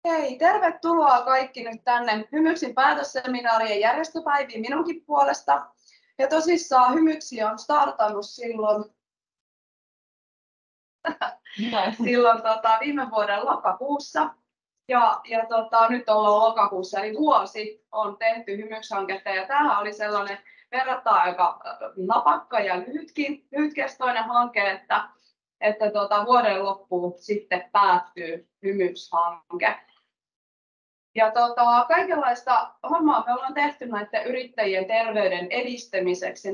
Hei, tervetuloa kaikki nyt tänne Hymyksin päätösseminaarien järjestöpäiviin minunkin puolesta. Ja tosissaan Hymyksi on startannut silloin viime vuoden lokakuussa. Ja nyt ollaan lokakuussa, eli vuosi on tehty Hymyks-hanketta. Ja tämähän oli sellainen verrattain aika napakka ja lyhytkestoinen hanke, että vuoden loppuun sitten päättyy Hymyks-hanke. Ja kaikenlaista hommaa me ollaan tehty näiden yrittäjien terveyden edistämiseksi.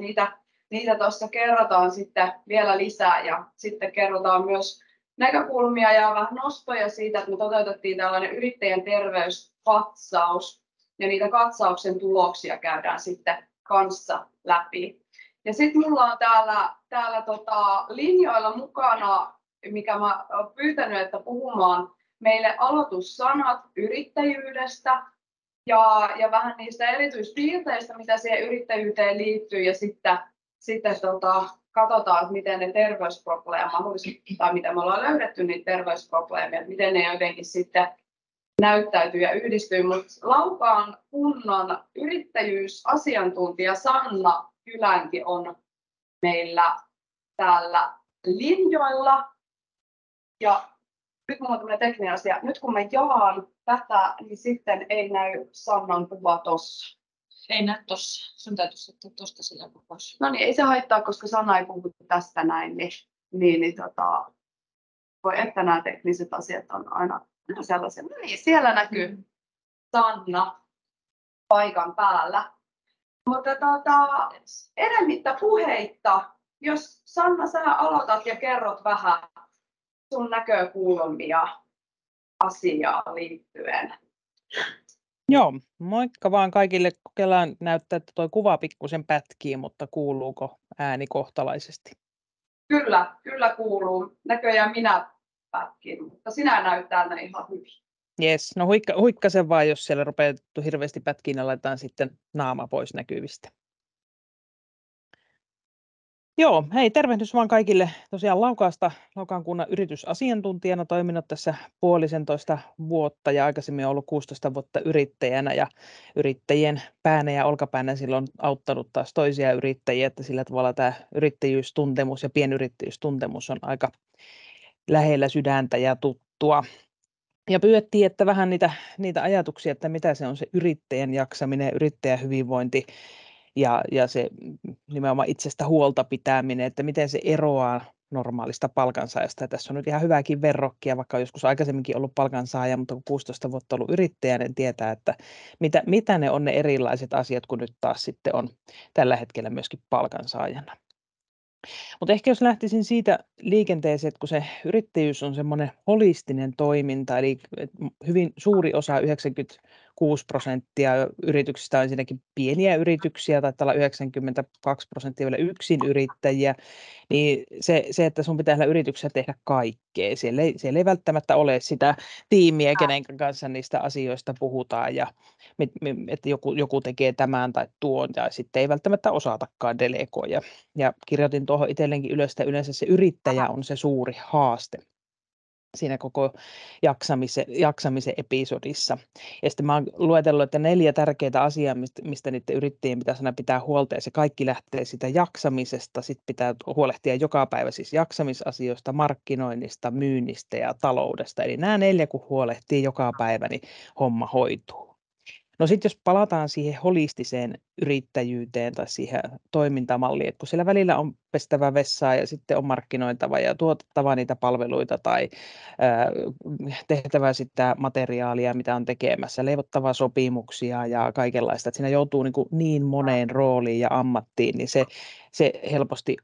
Niitä tuossa kerrotaan sitten vielä lisää ja sitten kerrotaan myös näkökulmia ja vähän nostoja siitä, että me toteutettiin tällainen yrittäjän terveyskatsaus ja niitä katsauksen tuloksia käydään sitten kanssa läpi. Ja sitten mulla on täällä linjoilla mukana, mikä mä oon pyytänyt, että puhumaan meille aloitussanat yrittäjyydestä ja vähän niistä erityispiirteistä, mitä siihen yrittäjyyteen liittyy, ja sitten katsotaan, että miten ne terveysprobleemit tai mitä me ollaan löydetty niitä terveysprobleemia, miten ne jotenkin sitten näyttäytyy ja yhdistyy. Mutta Laukaan kunnan yrittäjyysasiantuntija Sanna Kylänki on meillä täällä linjoilla. Ja nyt minulla on tämmöinen tekninen asia. Nyt kun mä jaan tätä, niin sitten ei näy Sannan kuva tuossa. Ei näy tuossa. Sun täytyisi ottaa tuosta sillä kuvassa. No niin, ei se haittaa, koska Sanna ei puhu tästä näin. Voi että nämä tekniset asiat on aina sellaisia. No niin, siellä näkyy Sanna paikan päällä. Mutta enemmittä puheitta, jos Sanna sä aloitat ja kerrot vähän sun näkökulmia asiaan liittyen. Joo, moikka vaan kaikille. Kokeillaan näyttää, että tuo kuva pikkusen pätkii, mutta kuuluuko ääni kohtalaisesti? Kyllä kuuluu. Näköjään minä pätkin, mutta sinä näyttää ne ihan hyvin. Jes, no huikkasen vaan, jos siellä rupeaa hirveästi pätkiin ja laitetaan sitten naama pois näkyvistä. Joo, hei, tervehdys vaan kaikille. Tosiaan Laukaan kunnan yritysasiantuntijana toiminut tässä 1,5 vuotta ja aikaisemmin ollut 16 vuotta yrittäjänä ja yrittäjien päänä ja olkapäänä silloin auttanut taas toisia yrittäjiä, että sillä tavalla tämä yrittäjyystuntemus ja pienyrittäjyystuntemus on aika lähellä sydäntä ja tuttua. Ja pyydettiin, että vähän niitä ajatuksia, että mitä se on se yrittäjän jaksaminen ja yrittäjän hyvinvointi ja se nimenomaan itsestä huolta pitäminen, että miten se eroaa normaalista palkansaajasta. Ja tässä on nyt ihan hyvääkin verrokkia, vaikka on joskus aikaisemminkin ollut palkansaaja, mutta kun 16 vuotta ollut yrittäjä, niin tietää, että mitä ne on ne erilaiset asiat, kun nyt taas sitten on tällä hetkellä myöskin palkansaajana. Mutta ehkä jos lähtisin siitä liikenteeseen, että kun se yrittäjyys on semmoinen holistinen toiminta, eli hyvin suuri osa, 96% yrityksistä on ensinnäkin pieniä yrityksiä, taitaa olla 92% vielä yksinyrittäjiä, niin se, että sun pitää yrityksessä tehdä kaikkea. Siellä ei välttämättä ole sitä tiimiä, kenen kanssa niistä asioista puhutaan, ja että joku tekee tämän tai tuon, ja sitten ei välttämättä osatakaan delegoida. Ja kirjoitin tuohon itselleenkin ylös, että yleensä se yrittäjä on se suuri haaste siinä koko jaksamisen episodissa. Ja sitten mä oon luetellut, että 4 tärkeää asiaa, mistä niiden yrittäjien pitäisi aina pitää huolta, ja se kaikki lähtee siitä jaksamisesta. Sitten pitää huolehtia joka päivä siis jaksamisasioista, markkinoinnista, myynnistä ja taloudesta. Eli nämä 4, kun huolehtii joka päivä, niin homma hoituu. No sitten jos palataan siihen holistiseen yrittäjyyteen tai siihen toimintamalliin, että kun siellä välillä on pestävä vessaa ja sitten on markkinoitava ja tuotettava niitä palveluita tai tehtävä sitä materiaalia, mitä on tekemässä, leivottava sopimuksia ja kaikenlaista, että siinä joutuu niin moneen rooliin ja ammattiin, niin se helposti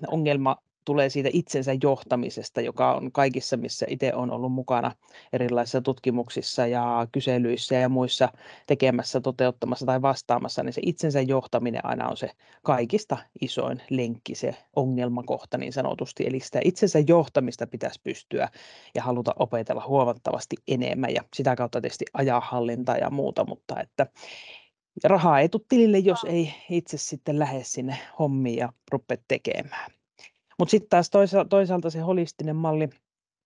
ongelma tulee siitä itsensä johtamisesta, joka on kaikissa, missä itse olen ollut mukana erilaisissa tutkimuksissa ja kyselyissä ja muissa tekemässä, toteuttamassa tai vastaamassa, niin se itsensä johtaminen aina on se kaikista isoin lenkki, se ongelmakohta niin sanotusti. Eli sitä itsensä johtamista pitäisi pystyä ja haluta opetella huomattavasti enemmän ja sitä kautta tietysti ajanhallintaa ja muuta, mutta että rahaa ei tule tilille, jos ei itse sitten lähde sinne hommiin ja rupea tekemään. Mutta sitten taas toisaalta se holistinen malli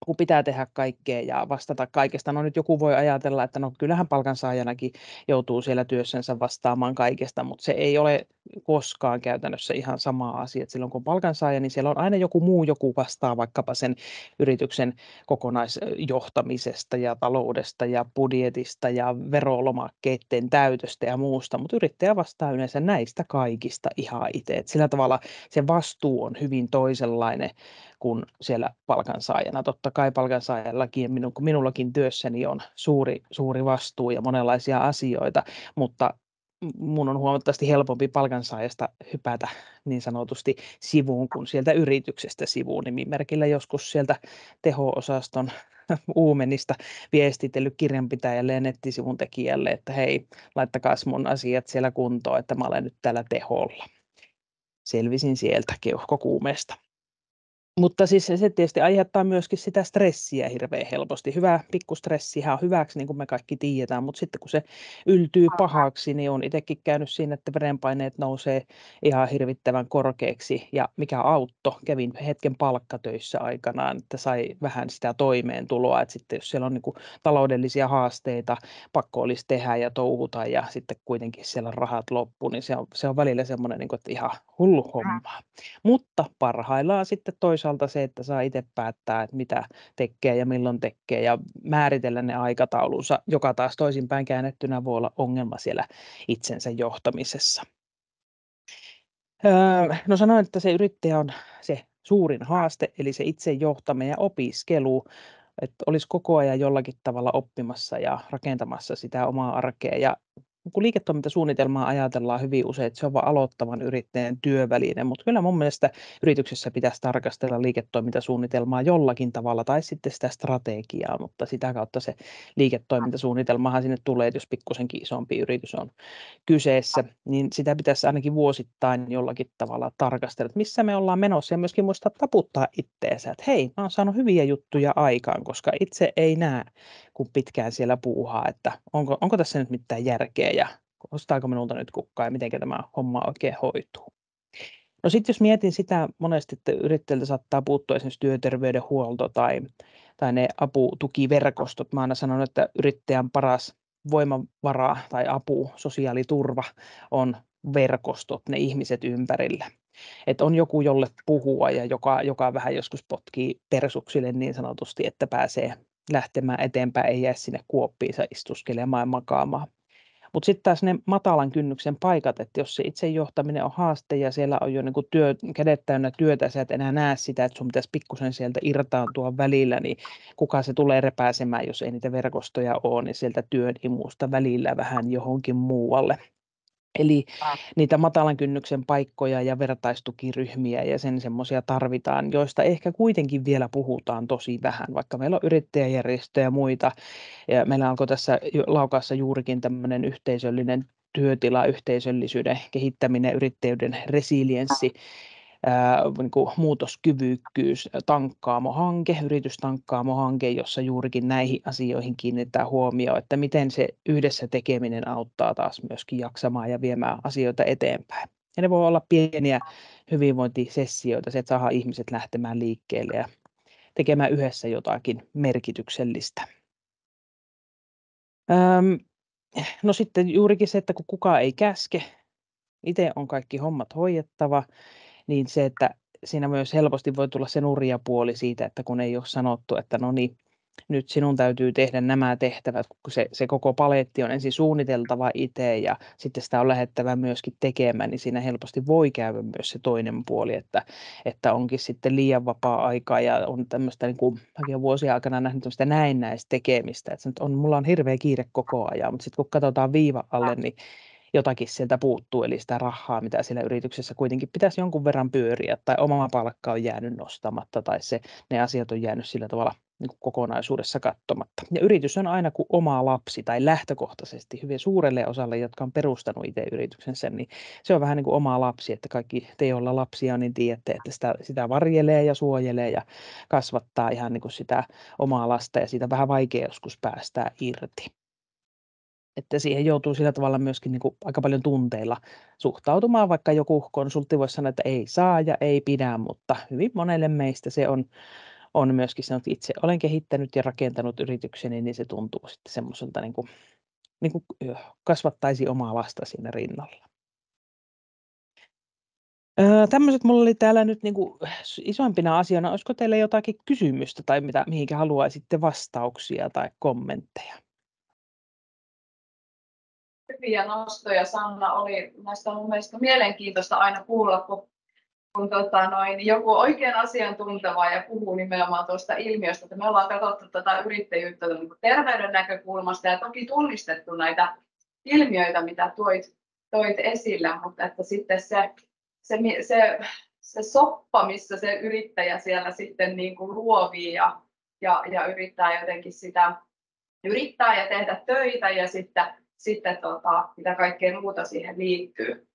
kun pitää tehdä kaikkea ja vastata kaikesta. No nyt joku voi ajatella, että no kyllähän palkansaajanakin joutuu siellä työssänsä vastaamaan kaikesta, mutta se ei ole koskaan käytännössä ihan sama asia. Et silloin kun on palkansaaja, niin siellä on aina joku vastaa vaikkapa sen yrityksen kokonaisjohtamisesta ja taloudesta ja budjetista ja verolomakkeiden täytöstä ja muusta, mutta yrittäjä vastaa yleensä näistä kaikista ihan itse. Et sillä tavalla se vastuu on hyvin toisenlainen kuin siellä palkansaajana. Totta kai palkansaajallakin, minullakin työssäni on suuri vastuu ja monenlaisia asioita, mutta mun on huomattavasti helpompi palkansaajasta hypätä niin sanotusti sivuun kuin sieltä yrityksestä sivuun. Nimimerkillä joskus sieltä teho-osaston uumenista viestitellyt kirjanpitäjälle ja nettisivun tekijälle, että hei, laittakaas mun asiat siellä kuntoon, että mä olen nyt täällä teholla. Selvisin sieltä keuhkokuumeesta. Mutta siis se tietysti aiheuttaa myöskin sitä stressiä hirveän helposti. Hyvä pikkustressihän on hyväksi, niin kuin me kaikki tiedetään, mutta sitten kun se yltyy pahaksi, niin on itsekin käynyt siinä, että verenpaineet nousee ihan hirvittävän korkeaksi. Ja mikä auttoi, kävin hetken palkkatöissä aikanaan, että sai vähän sitä toimeentuloa. Että sitten jos siellä on niin kuin taloudellisia haasteita, pakko olisi tehdä ja touhuta ja sitten kuitenkin siellä rahat loppu, niin se on välillä semmoinen, niin kuin, että ihan hullu homma. Mutta parhaillaan sitten toisaalta se, että saa itse päättää, että mitä tekee ja milloin tekee ja määritellä ne aikataulunsa, joka taas toisinpäin käännettynä voi olla ongelma siellä itsensä johtamisessa. No sanoin, että se yrittäjä on se suurin haaste, eli se itse johtaminen ja opiskelu, että olisi koko ajan jollakin tavalla oppimassa ja rakentamassa sitä omaa arkea. Ja kun liiketoimintasuunnitelmaa ajatellaan hyvin usein, että se on vain aloittavan yrittäjän työväline, mutta kyllä mun mielestä yrityksessä pitäisi tarkastella liiketoimintasuunnitelmaa jollakin tavalla tai sitten sitä strategiaa, mutta sitä kautta se liiketoimintasuunnitelmahan sinne tulee, että jos pikkusenkin isompi yritys on kyseessä, niin sitä pitäisi ainakin vuosittain jollakin tavalla tarkastella, että missä me ollaan menossa ja myöskin muistaa taputtaa itteensä, että hei, mä oon saanut hyviä juttuja aikaan, koska itse ei näe, kun pitkään siellä puuhaa, että onko tässä nyt mitään järkeä ja ostaako minulta nyt kukkaa ja miten tämä homma oikein hoituu. No sitten jos mietin sitä monesti, että yrittäjältä saattaa puuttua esimerkiksi työterveydenhuolto tai ne aputukiverkostot. Mä aina sanon, että yrittäjän paras voimavara tai apu, sosiaaliturva on verkostot, ne ihmiset ympärillä. Että on joku, jolle puhua ja joka vähän joskus potkii persuksille niin sanotusti, että pääsee lähtemään eteenpäin, ei jää sinne kuoppiinsa istuskelemaan ja makaamaan. Mutta sitten taas ne matalan kynnyksen paikat, että jos se itse johtaminen on haaste ja siellä on jo niinku kädet täynnä työtä, sä et enää näe sitä, että sun pitäisi pikkusen sieltä irtaantua välillä, niin kuka se tulee repääsemään, jos ei niitä verkostoja ole, niin sieltä työn imusta välillä vähän johonkin muualle. Eli niitä matalan kynnyksen paikkoja ja vertaistukiryhmiä ja sen semmoisia tarvitaan, joista ehkä kuitenkin vielä puhutaan tosi vähän, vaikka meillä on yrittäjäjärjestöjä ja muita. Ja meillä alkoi tässä Laukaassa juurikin tämmöinen yhteisöllinen työtila, yhteisöllisyyden kehittäminen, yrittäjyyden resilienssi, niin kuin muutoskyvykkyys, tankkaamohanke, yritystankkaamohanke, jossa juurikin näihin asioihin kiinnitetään huomioon, että miten se yhdessä tekeminen auttaa taas myöskin jaksamaan ja viemään asioita eteenpäin. Ja ne voi olla pieniä hyvinvointisessioita, se, että saadaan ihmiset lähtemään liikkeelle ja tekemään yhdessä jotakin merkityksellistä. No sitten juurikin se, että kun kukaan ei käske, itse on kaikki hommat hoidettava, niin se, että siinä myös helposti voi tulla se nurja puoli siitä, että kun ei ole sanottu, että no niin, nyt sinun täytyy tehdä nämä tehtävät, kun se koko paletti on ensin suunniteltava itse ja sitten sitä on lähdettävä myöskin tekemään, niin siinä helposti voi käydä myös se toinen puoli, että onkin sitten liian vapaa-aikaa ja on tämmöistä niin kuin vuosien aikana nähnyt tämmöistä näennäistä tekemistä, että mulla on hirveä kiire koko ajan, mutta sitten kun katsotaan viivan alle, niin jotakin sieltä puuttuu, eli sitä rahaa, mitä siellä yrityksessä kuitenkin pitäisi jonkun verran pyöriä, tai oma palkka on jäänyt nostamatta, tai ne asiat on jäänyt sillä tavalla niin kuin kokonaisuudessa katsomatta. Ja yritys on aina kuin oma lapsi, tai lähtökohtaisesti hyvin suurelle osalle, jotka on perustanut itse yrityksensä, niin se on vähän niin kuin oma lapsi, että kaikki te, joilla lapsia on, niin tiedätte, että sitä varjelee ja suojelee ja kasvattaa ihan niin kuin sitä omaa lasta, ja siitä vähän vaikea joskus päästää irti. Että siihen joutuu sillä tavalla myöskin niin kuin aika paljon tunteilla suhtautumaan, vaikka joku konsultti voisi sanoa, että ei saa ja ei pidä, mutta hyvin monelle meistä se on myöskin sanonut, että itse olen kehittänyt ja rakentanut yritykseni, niin se tuntuu sitten semmoiselta niin kuin kasvattaisi omaa lasta siinä rinnalla. Tämmöiset mulla oli täällä nyt niin kuin isoimpina asioina. Olisiko teillä jotakin kysymystä tai mihinkä haluaisitte vastauksia tai kommentteja? Hyviä nostoja, Sanna, oli näistä mun mielestä mielenkiintoista aina kuulla, kun joku oikein asiantunteva ja puhuu nimenomaan tuosta ilmiöstä, että me ollaan katsottu tätä yrittäjyyttä terveyden näkökulmasta ja toki tunnistettu näitä ilmiöitä, mitä toit esille, mutta että sitten se soppa, missä se yrittäjä siellä sitten niin kuin luovii ja yrittää jotenkin sitä yrittää ja tehdä töitä ja sitten mitä kaikkea muuta siihen liittyy.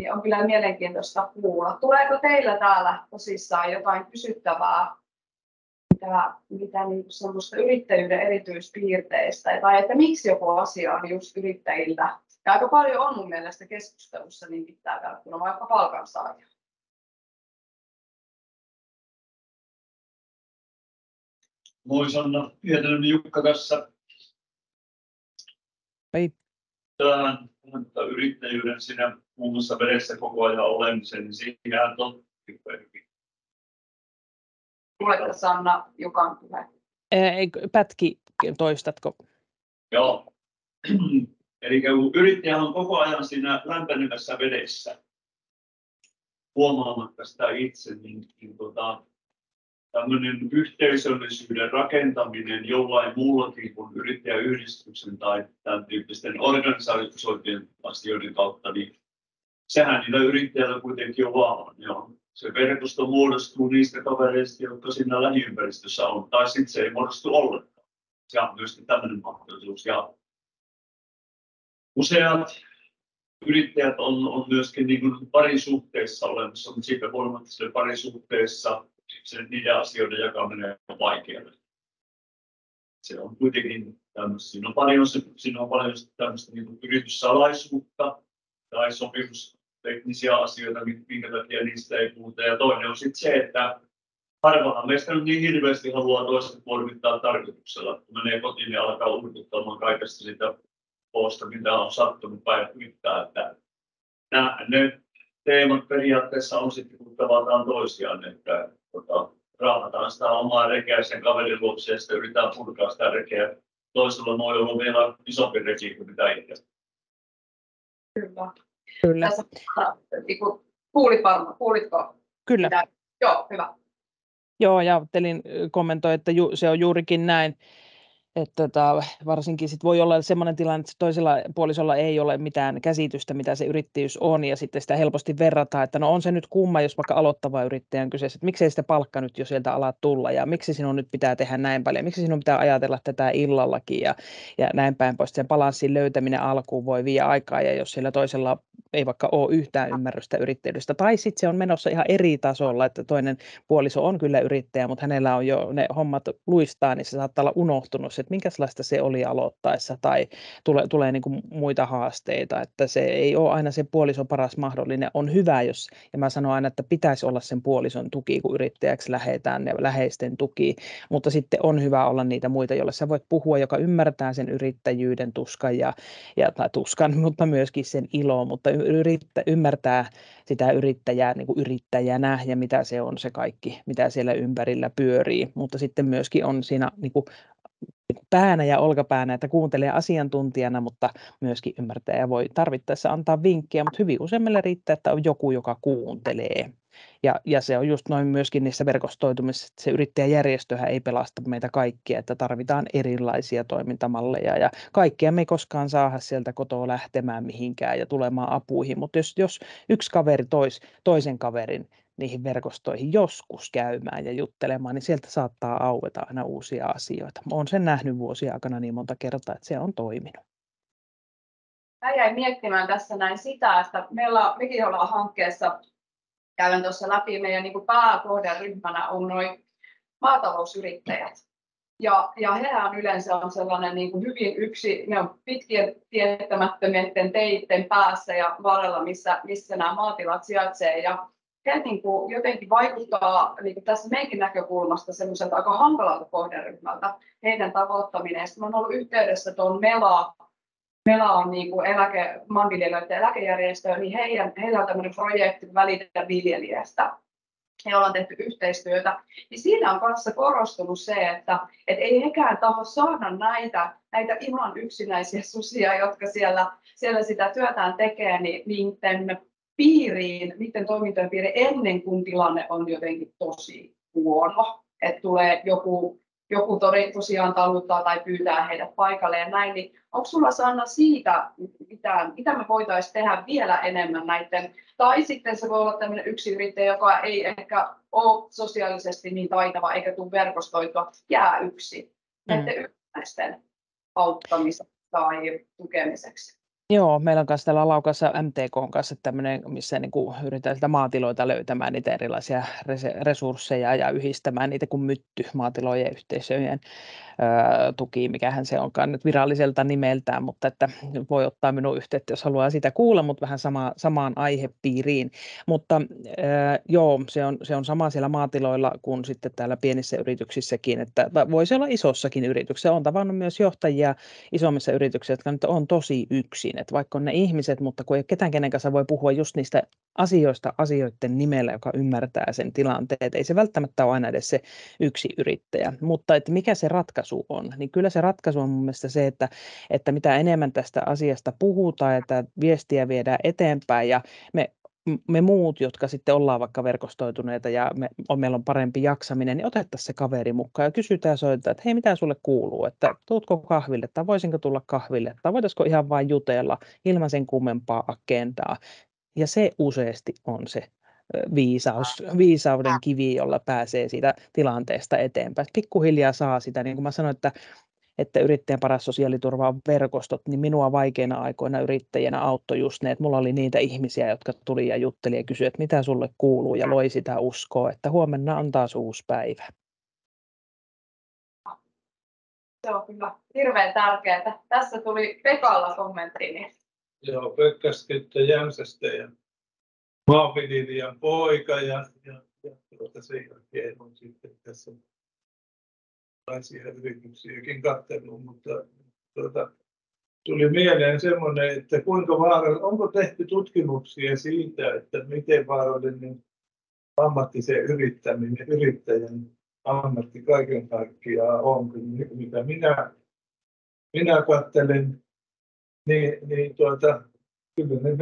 Niin on kyllä mielenkiintoista kuulla. Tuleeko teillä täällä tosissaan jotain kysyttävää, mitä niin semmoista yrittäjyyden erityispiirteistä, tai että miksi joku asia on just yrittäjiltä? Ja aika paljon on mun mielestä keskustelussa niin tämä verrattuna vaikka palkansaajia. Moi Sanna, Hietanen Jukka tässä. Hei. Tämän yrittäjyyden siinä muun muassa vedessä koko ajan olemisen, niin siinä on Tuleeko Sanna Jukan puhe? Pätki, toistatko? Joo. Eli kun yrittäjä on koko ajan siinä lämpenevässä vedessä huomaamatta sitä itse, niin tämmöinen yhteisöllisyyden rakentaminen jollain muullakin kuin yrittäjäyhdistyksen tai tämän tyyppisten organisaatioiden asioiden kautta, niin sehän niillä yrittäjillä kuitenkin on vaan. Se verkosto muodostuu niistä kavereista, jotka siinä lähiympäristössä on, tai sitten se ei muodostu ollenkaan. Se on myöskin tämmöinen mahdollisuus. Ja useat yrittäjät on myöskin niin kuin parisuhteissa olemassa, mutta siitä huolimatta sille parisuhteessa niiden asioiden jakaminen on vaikeaa. Se on kuitenkin tämmöistä. Siinä on paljon tämmöistä niin kuin yrityssalaisuutta tai sopimusteknisiä asioita, minkä takia niistä ei puhuta. Ja toinen on sitten se, että harvahan meistä nyt niin hirveästi haluaa toista kuormittaa tarkoituksella. Kun menee kotiin ja alkaa urkuttamaan kaikesta sitä poosta, mitä on sattunut päivittää. Että ne teemat periaatteessa on sitten, kun tavataan toisiaan, että raahataan sitä omaa rekeä sen kaverin luokse ja sitten yritetään purkaa sitä rekeä. Toisella voi olla vielä isompi reki kuin mitä itse. Kyllä. Tässä, kuulitko? Kyllä. Mitä? Joo, hyvä. Joo, ja ajattelin kommentoida, että se on juurikin näin. Että varsinkin sit voi olla sellainen tilanne, että toisella puolisolla ei ole mitään käsitystä, mitä se yrittäjyys on, ja sitten sitä helposti verrataan, että no on se nyt kumma, jos vaikka aloittava yrittäjä on kyseessä, että miksei sitä palkka nyt jo sieltä ala tulla, ja miksi sinun nyt pitää tehdä näin paljon, miksi sinun pitää ajatella tätä illallakin, ja näin päin pois. Sen balanssin löytäminen alkuun voi vie aikaa, ja jos sillä toisella ei vaikka ole yhtään ymmärrystä yrittäjyydestä, tai sitten se on menossa ihan eri tasolla, että toinen puoliso on kyllä yrittäjä, mutta hänellä on jo ne hommat luistaa, niin se saattaa olla unohtunut, että minkälaista se oli aloittaessa, tai tulee niin kuin muita haasteita, että se ei ole aina se puolison paras mahdollinen. On hyvä, ja mä sanon aina, että pitäisi olla sen puolison tuki, kun yrittäjäksi lähdetään, ja läheisten tuki, mutta sitten on hyvä olla niitä muita, joille sä voit puhua, joka ymmärtää sen yrittäjyyden tuskan, tai tuskan, mutta myöskin sen ilo, mutta ymmärtää sitä yrittäjää niin kuin yrittäjänä ja mitä se on se kaikki, mitä siellä ympärillä pyörii, mutta sitten myöskin on siinä niin kuin päänä ja olkapäänä, että kuuntelee asiantuntijana, mutta myöskin ymmärtää ja voi tarvittaessa antaa vinkkiä, mutta hyvin usein meillä riittää, että on joku, joka kuuntelee. Ja se on just noin myöskin niissä verkostoitumisissa, että se yrittäjäjärjestöhän ei pelasta meitä kaikkia, että tarvitaan erilaisia toimintamalleja ja kaikkia me ei koskaan saada sieltä kotoa lähtemään mihinkään ja tulemaan apuihin, mutta jos yksi kaveri toisen kaverin niihin verkostoihin joskus käymään ja juttelemaan, niin sieltä saattaa aueta aina uusia asioita. Olen sen nähnyt vuosien aikana niin monta kertaa, että se on toiminut. Mä jäin miettimään tässä näin sitä, että mekin ollaan hankkeessa, käydään tuossa läpi, meidän niin kuin pääkohderyhmänä on noin maatalousyrittäjät. Ja hehän yleensä on sellainen niin kuin hyvin ne on pitkien tietämättömien teitten päässä ja varrella, missä nämä maatilat sijaitsee. Ja he niin kuin jotenkin vaikuttaa niin kuin tässä meidänkin näkökulmasta semmoiselta aika hankalalta kohderyhmältä heidän tavoittaminen. Sitten olen ollut yhteydessä tuon Mela on niin kuin maanviljelijöiden eläkejärjestö, niin heillä on tämmöinen projekti Välitä viljelijästä. He ollaan tehty yhteistyötä, niin siinä on kanssa korostunut se, että ei hekään taho saada näitä ihan yksinäisiä susia, jotka siellä sitä työtään tekee, niin niiden toimintojen piiriin ennen kuin tilanne on jotenkin tosi huono, että tulee joku tosiaan taluttaa tai pyytää heidät paikalle ja näin, niin onko sulla Sanna siitä mitä me voitaisiin tehdä vielä enemmän näiden, tai sitten se voi olla tämmöinen yksinyrittäjä, joka ei ehkä ole sosiaalisesti niin taitava eikä tule verkostoitua, jää yksin näiden yksittäisten auttamiseksi tai tukemiseksi. Joo, meillä on myös täällä Laukaassa MTK:n kanssa tämmöinen, missä niin kuin yritetään sitä maatiloita löytämään niitä erilaisia resursseja ja yhdistämään niitä kuin mytty maatilojen ja yhteisöjen tuki, mikähän se onkaan nyt viralliselta nimeltään, mutta että voi ottaa minun yhteyttä, jos haluaa sitä kuulla, mutta vähän samaan aihepiiriin. Mutta joo, se on sama siellä maatiloilla kuin sitten täällä pienissä yrityksissäkin, että voisi olla isossakin yrityksissä. Olen tavannut myös johtajia isommissa yrityksissä, jotka nyt on tosi yksin, että vaikka on ne ihmiset, mutta kun ei ole ketään, kenen kanssa voi puhua just niistä asioiden nimellä, joka ymmärtää sen tilanteen. Ei se välttämättä ole aina edes se yksi yrittäjä, mutta että mikä se ratkaisu on, niin kyllä se ratkaisu on mun mielestä se, että mitä enemmän tästä asiasta puhutaan, että viestiä viedään eteenpäin ja me muut, jotka sitten ollaan vaikka verkostoituneita ja meillä on parempi jaksaminen, niin otettaisiin se kaveri mukaan ja kysytään ja soitetaan, että hei, mitä sulle kuuluu, että tuutko kahville tai voisinko tulla kahville tai voitaisiko ihan vain jutella ilman sen kummempaa agendaa. Ja se useasti on se viisauden kivi, jolla pääsee siitä tilanteesta eteenpäin. Pikkuhiljaa saa sitä, niin kuin mä sanoin, että yrittäjän paras sosiaaliturva on verkostot, niin minua vaikeina aikoina yrittäjänä auttoi just ne, että mulla oli niitä ihmisiä, jotka tuli ja jutteli ja kysyi, että mitä sulle kuuluu ja loi sitä uskoa, että huomenna on taas uusi päivä. Se on kyllä hirveän tärkeää. Tässä tuli Pekalla kommentti. Niin. Joo, Pekka Skyttö Jämsästä ja maanviljelijän poika ja sen jälkeen on sitten tässä yrityksiäkin katsellut, mutta tuli mieleen semmoinen, että onko tehty tutkimuksia siitä, että miten vaarallinen ammattisen yrittäjän ammatti kaiken kaikkiaan on, mitä minä katselen, niin kyllä ne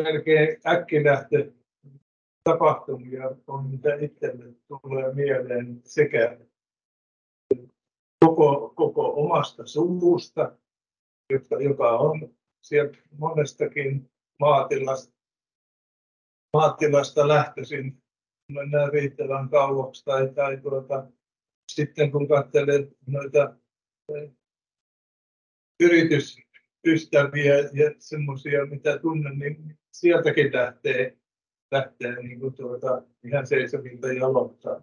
melkein äkkinähtö tapahtumia on, mitä itselle tulee mieleen sekä koko omasta suvusta, joka on sieltä monestakin maatilasta lähtöisin, mennään riittävän kauaksi tai sitten kun katselen noita yritysystäviä ja semmoisia, mitä tunnen, niin sieltäkin lähtee niin kuin ihan seisovilta jalottaa.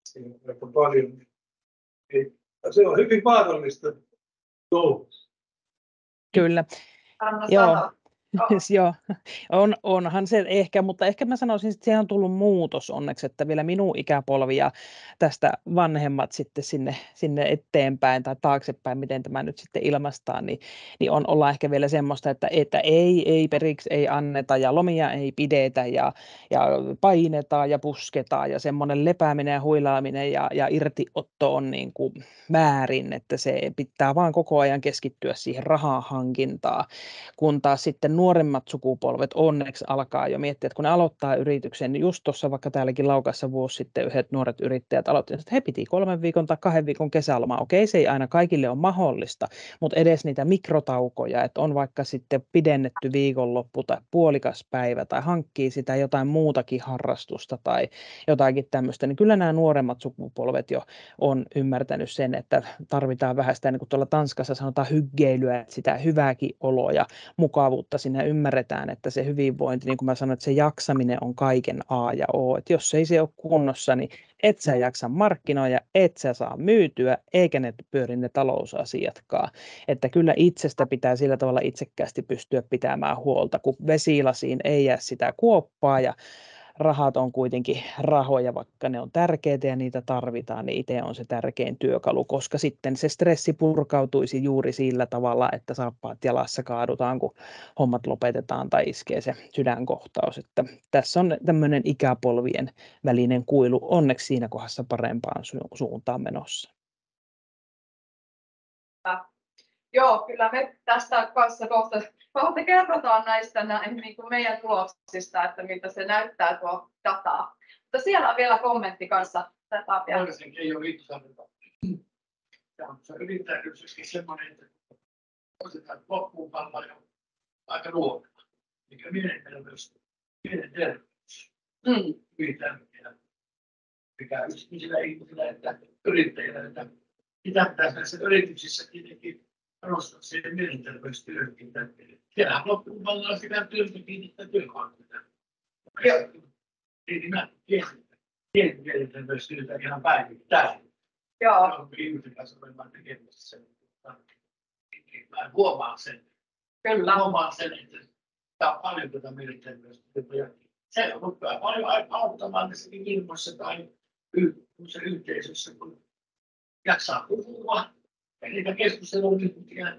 Siinä on aika paljon. Se on hyvin vaarallista touhua. Kyllä. Joo. Joo, onhan se ehkä, mutta ehkä mä sanoisin, että siihen on tullut muutos onneksi, että vielä minun ikäpolvi ja tästä vanhemmat sitten sinne eteenpäin tai taaksepäin, miten tämä nyt sitten ilmaistaan, niin ollaan ehkä vielä semmoista, että ei periksi ei anneta ja lomia ei pidetä ja painetaan ja pusketaan ja semmoinen lepääminen ja huilaaminen ja irtiotto on niin kuin väärin, että se pitää vaan koko ajan keskittyä siihen rahan hankintaan, kun taas sitten nuoremmat sukupolvet onneksi alkaa jo miettiä, että kun ne aloittaa yrityksen, niin just tuossa vaikka täälläkin Laukaassa vuosi sitten yhdet nuoret yrittäjät aloittivat, että he piti 3 viikon tai 2 viikon kesälomaa. Okei, se ei aina kaikille ole mahdollista, mutta edes niitä mikrotaukoja, että on vaikka sitten pidennetty viikonloppu tai puolikas päivä tai hankkii sitä jotain muutakin harrastusta tai jotakin tämmöistä, niin kyllä nämä nuoremmat sukupolvet jo on ymmärtänyt sen, että tarvitaan vähän sitä, niin kuin tuolla Tanskassa sanotaan, hyggeilyä, sitä hyvääkin oloa ja mukavuutta siinä ymmärretään, että se hyvinvointi, niin kuin mä sanoin, että se jaksaminen on kaiken A ja O. Että jos ei se ole kunnossa, niin et sä jaksa markkinoida, et sä saa myytyä, eikä ne pyöri ne talousasiatkaan. Että kyllä itsestä pitää sillä tavalla itsekkäästi pystyä pitämään huolta, kun vesilasiin ei jää sitä kuoppaa ja rahat on kuitenkin rahoja, vaikka ne on tärkeitä ja niitä tarvitaan, niin itse on se tärkein työkalu, koska sitten se stressi purkautuisi juuri sillä tavalla, että saappaat jalassa kaadutaan, kun hommat lopetetaan tai iskee se sydänkohtaus. Että tässä on tämmöinen ikäpolvien välinen kuilu onneksi siinä kohdassa parempaan suuntaan menossa. Joo, kyllä me tästä kanssa kohta kerrotaan näistä niin kuin meidän tuloksista, että miltä se näyttää tuo dataa. Mutta siellä on vielä kommentti kanssa. Tätä vielä. Varsinkin ei ole riittävää. Ja se yrittäjyys on semmoinen, että otetaan loppuun paljon aika nuorena. Mikä mielenterveys, hyvin tärkeää. Mikä yksityisillä ihmisillä, että yrittäjillä, että mitä pitäisi näissä yrityksissä tietenkin panostaa siihen mielenterveystyöhönkin. Siellähän loppuun paljon sitä työstä kiinnittää työpaikkoja. Eli mä tiedän mielenterveystyötä ihan päivittäin. Joo. Ihmisten kanssa olemaan tekemässä sen. Mä huomaan sen. Kyllä. Huomaan sen, että tämä on paljon tätä mielenterveystyötä. Se on paljon auttamaan näissäkin ilmoissa tai yhteisössä, kun jaksaa puhua. Eli keskustelua ja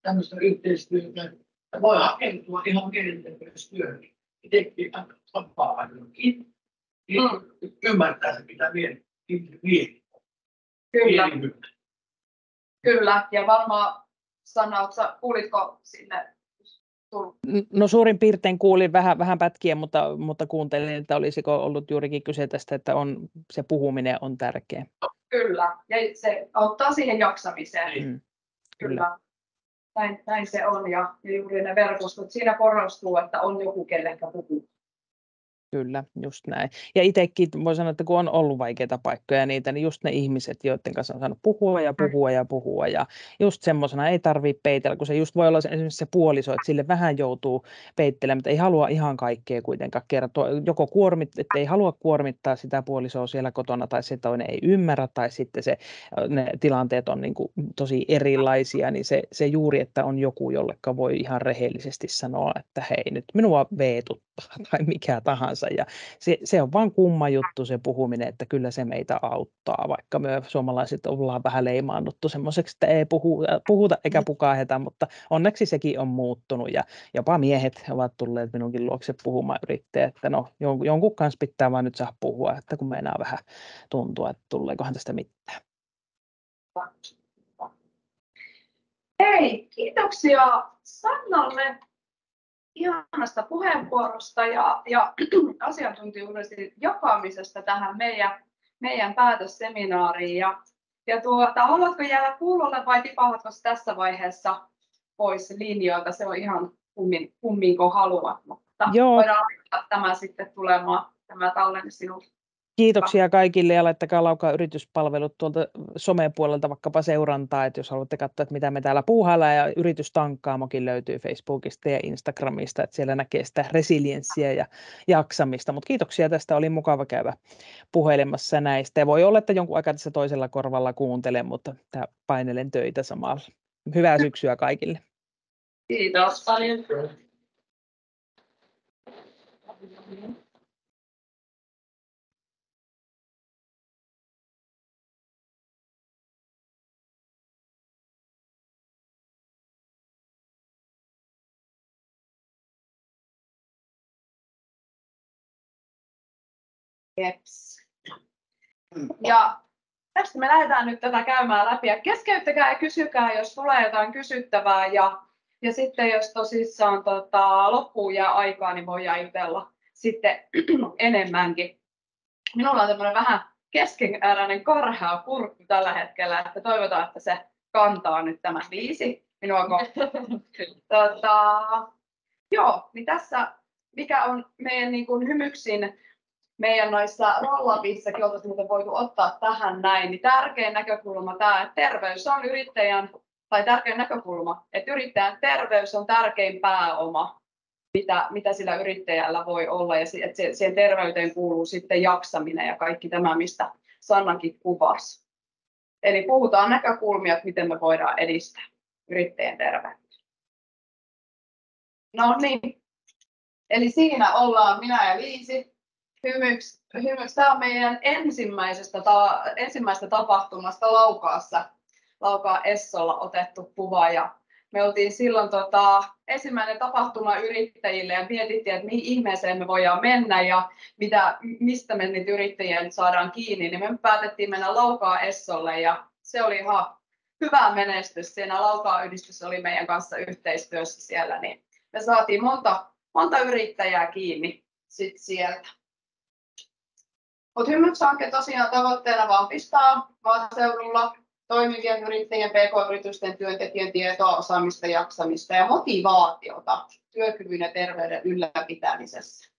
tämmöistä yhteistyötä. Ja voi hakeutua ihan mielenterveystyöhön. Itsekin vapaa-ajoinkin. Ymmärtää se, mitä mieli. Kyllä. Kyllä. Ja varmaan kuulitko sinne? No suurin piirtein kuulin vähän pätkiä, mutta kuuntelin, että olisiko ollut juurikin kyse tästä, että se puhuminen on tärkeä. Kyllä, ja se auttaa siihen jaksamiseen. Kyllä. Näin se on, ja juuri ne verkostot, siinä korostuu, että on joku, kellekä puhuu. Kyllä, just näin. Ja itsekin voi sanoa, että kun on ollut vaikeita paikkoja niitä, niin just ne ihmiset, joiden kanssa on saanut puhua ja just semmoisena ei tarvitse peitellä, kun se just voi olla esimerkiksi se puoliso, että sille vähän joutuu peittelemään, mutta ei halua ihan kaikkea kuitenkaan kertoa. Joko että ei halua kuormittaa sitä puolisoa siellä kotona, tai se toinen ei ymmärrä, tai sitten ne tilanteet on niin kuin tosi erilaisia, niin se juuri, että on joku, jolleka voi ihan rehellisesti sanoa, että hei, nyt minua veetuttaa tai mikä tahansa. Ja se on vaan kumma juttu se puhuminen, että kyllä se meitä auttaa, vaikka me suomalaiset ollaan vähän leimaannuttu semmoiseksi, että ei puhuta eikä pukaaheta, mutta onneksi sekin on muuttunut ja jopa miehet ovat tulleet minunkin luokse puhumaan yrittäjät, että no jonkun kanssa pitää vaan nyt saa puhua, että kun meinaa vähän tuntua, että tuleekohan tästä mitään. Hei, kiitoksia Sannalle ihanasta puheenvuorosta ja asiantuntijuuden jakamisesta tähän meidän päätösseminaariin. Ja haluatko jäädä kuulolle vai tipahatko tässä vaiheessa pois linjoilta? Se on ihan kummin kun haluat, mutta voidaan laittaa tämä sitten tulemaan, tämä tallenne sinulle. Kiitoksia kaikille ja laittakaa Laukaan yrityspalvelut tuolta somepuolelta vaikkapa seurantaa, että jos haluatte katsoa, että mitä me täällä puuhaillaan, ja Yritystankkaamokin löytyy Facebookista ja Instagramista, että siellä näkee sitä resilienssiä ja jaksamista, mutta kiitoksia tästä, oli mukava käydä puhelemassa näistä ja voi olla, että jonkun aikaa tässä toisella korvalla kuuntelen, mutta painelen töitä samalla. Hyvää syksyä kaikille. Kiitos paljon. Jeps. Ja tästä me lähdetään nyt tätä käymään läpi. Ja keskeyttäkää ja kysykää, jos tulee jotain kysyttävää. Ja sitten jos tosissaan loppuun jää aikaa, niin voi jutella sitten enemmänkin. Minulla on tämmöinen vähän keskeneräinen karhea kurkku tällä hetkellä, että toivotaan, että se kantaa nyt tämä biisi minua kohtaan. Joo, niin tässä mikä on meidän niin kuin hymyksin meidän noissa roll-upissakin oltaisiin muuten voitu ottaa tähän näin, niin tärkein näkökulma tämä, että terveys on tärkein näkökulma, että yrittäjän terveys on tärkein pääoma. mitä sillä yrittäjällä voi olla, ja että siihen terveyteen kuuluu sitten jaksaminen ja kaikki tämä, mistä Sannakin kuvasi. Eli puhutaan näkökulmia, että miten me voidaan edistää yrittäjän terveyttä. No niin, eli siinä ollaan minä ja Liisi. Hymyks. Tämä on meidän ensimmäisestä tapahtumasta Laukaa Essolla otettu kuva. Ja me oltiin silloin ensimmäinen tapahtuma yrittäjille ja mietittiin, että mihin ihmeeseen me voidaan mennä ja mistä me niitä yrittäjiä nyt saadaan kiinni. Niin me päätettiin mennä Laukaa Essolle ja se oli ihan hyvä menestys. Siinä Laukaa-yhdistys oli meidän kanssa yhteistyössä siellä, niin me saatiin monta yrittäjää kiinni sit sieltä. Mutta Hymyks-hanke tosiaan tavoitteena vahvistaa maaseudulla toimivien yrittäjien, pk-yritysten, työntekijän tietoa, osaamista, jaksamista ja motivaatiota työkyvyn ja terveyden ylläpitämisessä.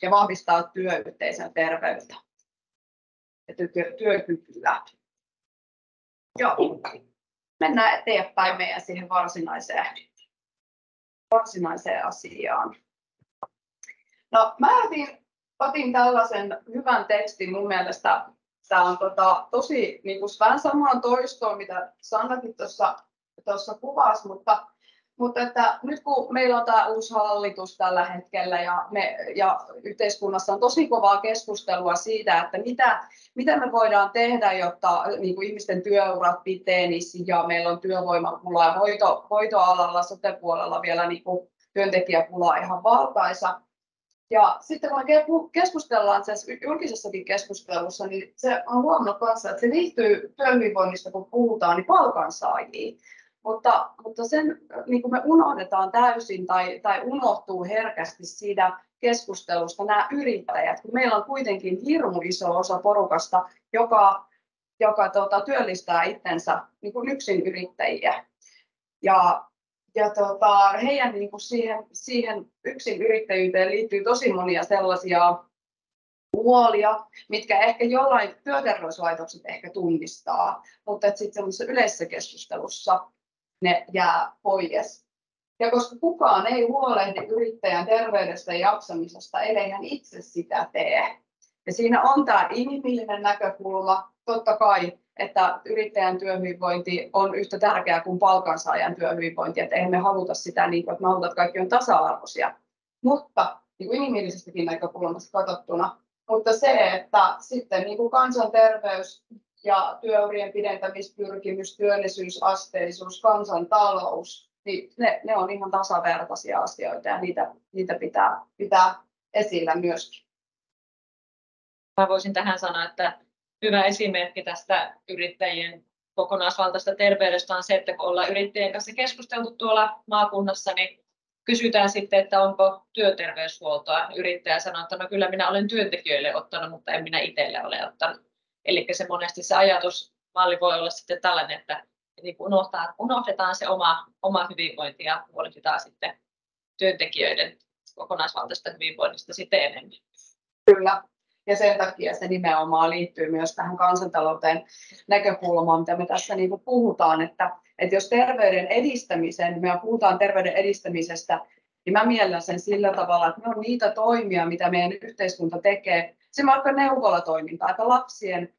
Ja vahvistaa työyhteisön terveyttä ja työkykyä. Joo. Mennään eteenpäin meidän siihen varsinaiseen asiaan. No, mä otin tällaisen hyvän tekstin. Mun mielestä tämä on tosi niin kuin vähän samaan toistoon, mitä Sannakin tuossa kuvasi, mutta että nyt kun meillä on tämä uusi hallitus tällä hetkellä ja yhteiskunnassa on tosi kovaa keskustelua siitä, että mitä me voidaan tehdä, jotta niin kuin ihmisten työurat pitenisi ja meillä on työvoimapula ja hoitoalalla, sote-puolella vielä niin kuin työntekijäpula ihan valtaisa. Ja sitten kun me keskustellaan julkisessakin keskustelussa, niin se on huomannut kanssa, että se liittyy työhyvinvoinnista, kun puhutaan, niin palkansaajiin. Mutta sen niin kuin me unohdetaan täysin tai unohtuu herkästi siitä keskustelusta nämä yrittäjät, kun meillä on kuitenkin hirmu iso osa porukasta, joka työllistää itsensä niin kuin yksinyrittäjiä. Ja heidän niin kuin siihen yksinyrittäjyyteen liittyy tosi monia sellaisia huolia, mitkä ehkä jollain työterveyslaitokset ehkä tunnistaa, mutta sitten semmoisessa yleisessä keskustelussa ne jää pois. Ja koska kukaan ei huolehdi yrittäjän terveydestä ja jaksamisesta, ellei hän itse sitä tee. Ja siinä on tämä inhimillinen näkökulma, totta kai, että yrittäjän työhyvinvointi on yhtä tärkeää kuin palkansaajan työhyvinvointi, että eihän me haluta sitä niin kuin, että me halutaan, että kaikki on tasa-arvoisia. Mutta niin kuin inhimillisestäkin näkökulmasta katsottuna, mutta se, että sitten niin kuin kansanterveys ja työurien pidentämispyrkimys, työllisyysasteisuus, kansantalous, niin ne on ihan tasavertaisia asioita ja niitä pitää esillä myöskin. Mä voisin tähän sanoa, että hyvä esimerkki tästä yrittäjien kokonaisvaltaista terveydestä on se, että kun ollaan yrittäjien kanssa keskusteltu tuolla maakunnassa, niin kysytään sitten, että onko työterveyshuoltoa. Yrittäjä sanoo, että no kyllä minä olen työntekijöille ottanut, mutta en minä itselle ole ottanut. Eli se monesti se ajatusmalli voi olla sitten tällainen, että niin unohdetaan se oma hyvinvointi ja huolehditaan sitten työntekijöiden kokonaisvaltaista hyvinvoinnista sitten enemmän. Kyllä. Ja sen takia se nimenomaan liittyy myös tähän kansantalouteen näkökulmaan, mitä me tässä niin kuin puhutaan, että jos terveyden edistämisen, me puhutaan terveyden edistämisestä, niin mä miellän sen sillä tavalla, että ne on niitä toimia, mitä meidän yhteiskunta tekee. Se on vaikka neuvolatoiminta, että lapsien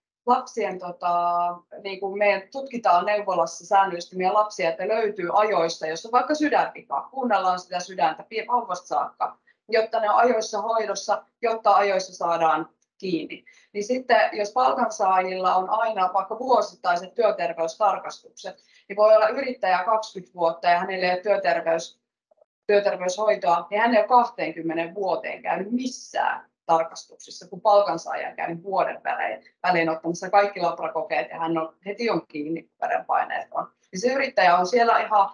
niin kuin me tutkitaan neuvolassa säännöllisesti meidän lapsia, että löytyy ajoissa, jos on vaikka sydänvika, kuunnellaan sitä sydäntä vauvasta saakka, jotta ne on ajoissa hoidossa, jotta ajoissa saadaan kiinni. Niin sitten jos palkansaajilla on aina vaikka vuosittaiset työterveystarkastukset, niin voi olla yrittäjä 20 vuotta ja hänellä ei ole työterveyshoitoa, niin hän ei ole 20 vuoteen käynyt missään tarkastuksissa, kun palkansaaja on käynyt vuoden välein ottamassa kaikki labrakokeet ja hän on heti kiinni, kun verenpaineet on. Niin se yrittäjä on siellä ihan,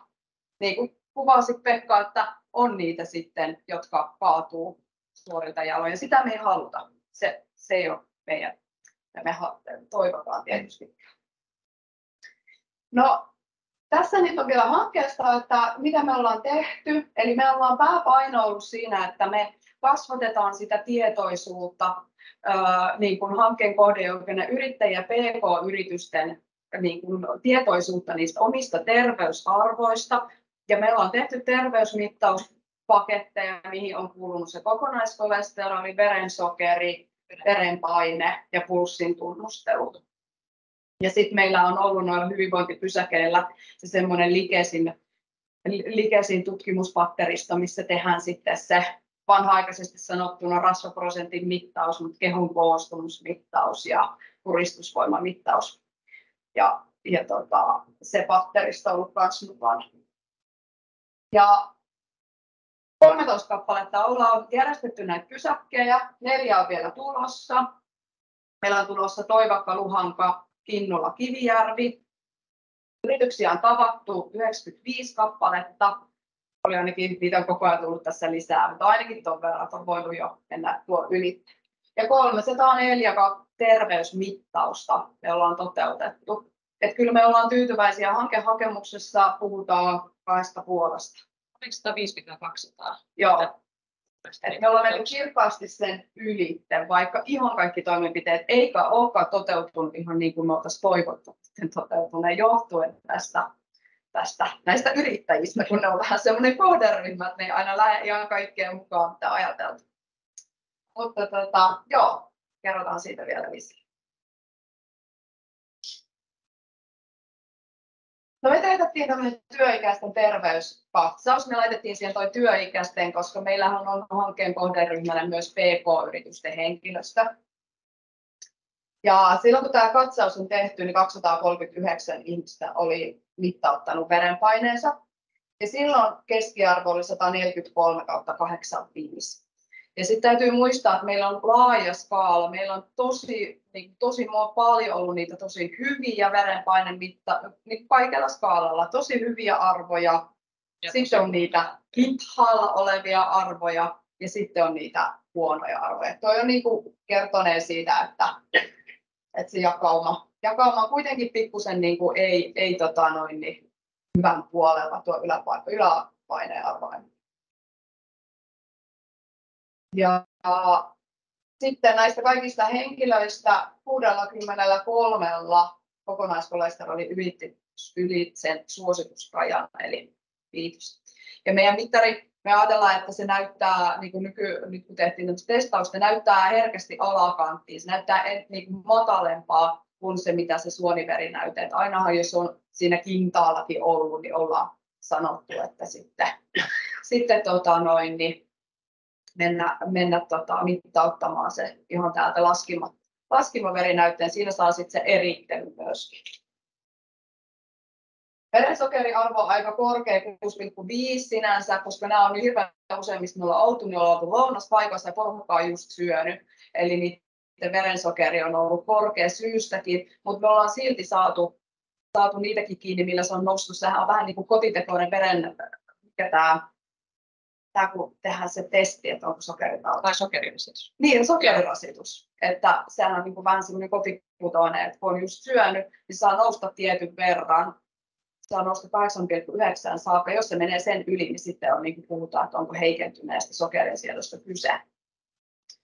niin kuin kuvasi Pekka, että on niitä sitten, jotka kaatuu suorilta jaloin. Ja sitä me ei haluta. Se ei ole meidän, ja me toivotaan tietysti. No, tässä nyt on vielä hankkeesta, että mitä me ollaan tehty. Eli me ollaan pääpaino ollut siinä, että me kasvatetaan sitä tietoisuutta niin kuin hankkeen kohdejoukkojen yrittäjä PK-yritysten niin kuin tietoisuutta niistä omista terveysarvoista. Ja me ollaan tehty terveysmittaus paketteja, mihin on kuulunut se kokonaiskolesteroli, verensokeri, verenpaine ja pulssin tunnustelu. Ja sitten meillä on ollut noilla hyvinvointipysäkeillä se semmoinen Likesin tutkimuspatteristo, missä tehdään sitten se vanha-aikaisesti sanottuna rasvaprosentin mittaus, mutta kehon koostumusmittaus ja puristusvoimamittaus. Ja se patteristo on ollut myös mukana. Ja 13 kappaletta ollaan järjestetty näitä pysäkkejä, 4 on vielä tulossa. Meillä on tulossa Toivakka, Luhanka, Kinnula, Kivijärvi. Yrityksiä on tavattu 95 kappaletta. Oli ainakin, niitä on koko ajan tullut tässä lisää, mutta ainakin tuon verran on voinut jo mennä tuo yli. Ja 304 terveysmittausta me ollaan toteutettu. Että kyllä me ollaan tyytyväisiä. Hankehakemuksessa puhutaan 2,5. Oliko 150-200? Joo. Et me ollaan mennyt kirkkaasti sen ylitte, vaikka ihan kaikki toimenpiteet eikä olekaan toteutunut ihan niin kuin me oltaisiin toivottu toteutuneen johtuen näistä yrittäjistä, kun ne on vähän semmoinen kohderyhmä, että ne ei aina lähde ihan kaikkeen mukaan, mitä ajateltu. Mutta joo, kerrotaan siitä vielä lisää. No me teetettiin tämmöinen työikäisten terveyskatsaus. Me laitettiin siihen toi työikäisten, koska meillähän on hankkeen kohderyhmänä myös PK-yritysten henkilöstö. Ja silloin kun tämä katsaus on tehty, niin 239 ihmistä oli mittauttanut verenpaineensa. Ja silloin keskiarvo oli 143/85. Ja sitten täytyy muistaa, että meillä on laaja skaala. Meillä on tosi paljon ollut niitä tosi hyviä niin kaikella skaalalla, tosi hyviä arvoja. Ja sitten on niitä hithalla olevia arvoja ja sitten on niitä huonoja arvoja. Toi on niinku kertoneen siitä, että se jakauma on kuitenkin pikkusen niinku ei hyvän puolella tuo yläpaineen arvoinen. Ja sitten näistä kaikista henkilöistä 63 kokonaiskolesteroli ylitti sen suositusrajan, eli 5. Ja meidän mittari, me ajatellaan, että se näyttää, niin kuin nyt kun tehtiin testausta, näyttää herkästi alakanttiin, se näyttää niin kuin matalempaa kuin se, mitä se suoniveri näyttää. Että ainahan jos on siinä kintaallakin ollut, niin ollaan sanottu, että sitten mennä mittauttamaan se ihan täältä laskimaverinäytteen. Siinä saa sitten se erittely myöskin. Verensokeriarvo on aika korkea, 6,5 sinänsä, koska nämä on hirveän usein, missä me ollaan oltu, niin ollaan oltu lounaspaikoissa ja porukka on just syönyt. Eli niiden verensokeri on ollut korkea syystäkin, mutta me ollaan silti saatu niitäkin kiinni, millä se on noussut. Sehän on vähän niin kuin kotitekoinen kun tehdään se testi, että onko sokeritauti. Tai sokerirasitus. Niin, sokerirasitus. Että sehän on niin kuin vähän semmoinen kotikutoinen, että kun on just syönyt, niin saa nousta tietyn verran. Saa nousta 8,9 saakka. Jos se menee sen yli, niin sitten on, niin kuin puhutaan, että onko heikentyneestä sokerisiedosta kyse.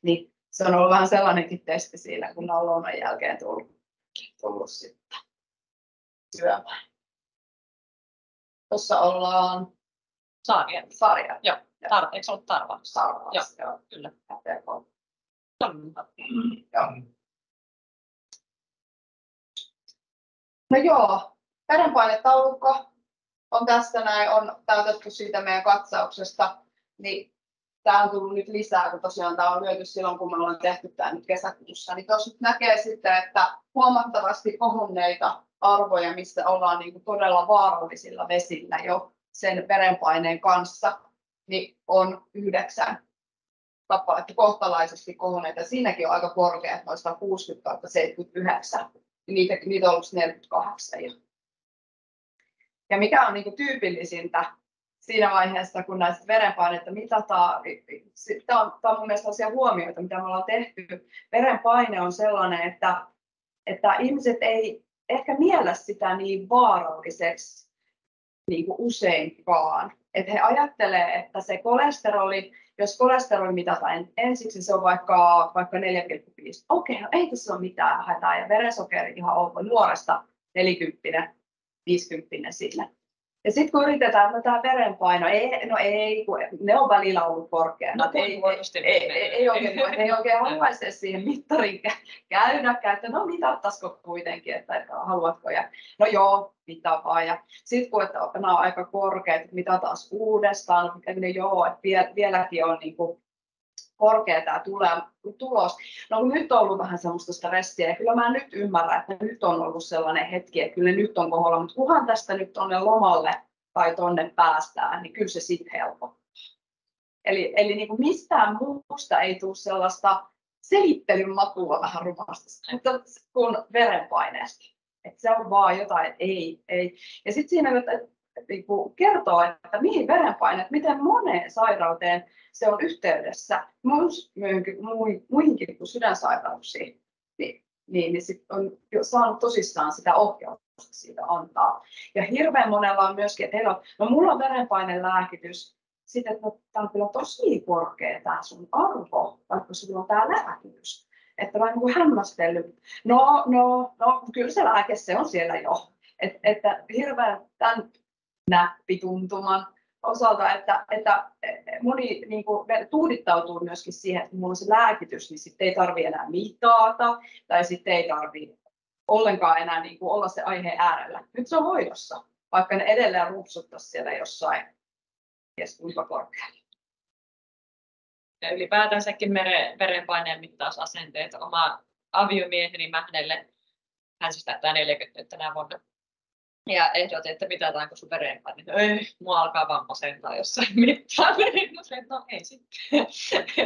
Niin se on ollut vähän sellainenkin testi siinä, kun on lounan jälkeen tullut sitten syömään. Tuossa ollaan Sarja. Joo. Eikö se ollut Tarva? Joo, kyllä. No joo, verenpainetaulukko on tässä näin, on täytetty siitä meidän katsauksesta, niin tämä on tullut nyt lisää, kun tosiaan tämä on lyöty silloin, kun me ollaan tehty tämä nyt kesäkuussa, niin tuossa nyt näkee sitten, että huomattavasti kohonneita arvoja, missä ollaan niin kuin todella vaarallisilla vesillä jo sen verenpaineen kanssa, niin on 9 kappaletta kohtalaisesti kohonneita. Siinäkin on aika korkeat, noista 60/79, niin niitä on ollut 48 jo. Ja mikä on niin kuin tyypillisintä siinä vaiheessa, kun näistä verenpaineita mitataan, tämä on mun mielestä sellaisia huomioita, mitä me ollaan tehty. Verenpaine on sellainen, että ihmiset ei ehkä miellä sitä niin vaaralliseksi niin kuin useinkaan. Että he ajattelee, että se kolesteroli, jos kolesteroli mitataan ensiksi, se on vaikka 4,5. Okei, no ei tässä ole mitään hätää. Ja verensokeri ihan on nuoresta 40, 50 sille. Ja sitten kun yritetään, että tämä verenpaino, kun ne on välillä ollut korkeana. No, ei oikein haluaisi siihen mittariin käydäkään, että no mitattaisiko kuitenkin, että haluatko. Ja, no joo, mittaa vaan. Ja sitten kun että nämä on aika korkeat, mitataan uudestaan, no joo, että vieläkin on niin kuin korkea tämä tulos. No nyt on ollut vähän semmoista stressiä ja kyllä mä nyt ymmärrän, että nyt on ollut sellainen hetki, että kyllä nyt on kohdalla, mutta kunhan tästä nyt tuonne lomalle tai tuonne päästään, niin kyllä se sitten helpottaa. Eli niin kuin mistään muusta ei tule sellaista selittelyn makua vähän rumasti, mutta kun verenpaineesta. Että se on vaan jotain, että ei. Ja sitten siinä niin kertoo, että mihin verenpaine, miten moneen sairauteen se on yhteydessä, muihinkin kuin sydänsairauksiin, niin sit on saanut tosissaan sitä ohjausta siitä antaa. Ja hirveän monella on myöskin, että no mulla on verenpainelääkitys, sitten että tämä on kyllä tosi korkea tämä sun arvo, vaikka sulla on tämä lääkitys. Että mä oon hämmästellyt. No, kyllä se lääke se on siellä jo. Että hirveän tämän näppituntuman osalta, että moni niin kuin, tuudittautuu myöskin siihen, että mulla on se lääkitys, niin sitten ei tarvitse enää mitata tai sitten ei tarvitse ollenkaan enää niin kuin, olla se aiheen äärellä. Nyt se on hoidossa, vaikka ne edelleen rupsuttaisi siellä jossain kuinka korkealla. Ja ylipäätänsäkin verenpaineen mittausasenteet. Oma aviomieheni Mähnelle, hän siis täyttää 40 tänä vuonna. Ja ehdotin, että mitataanko sun verenpaine. Ei, mua alkaa vaan masentaa jossain mittaan. No ei sitten.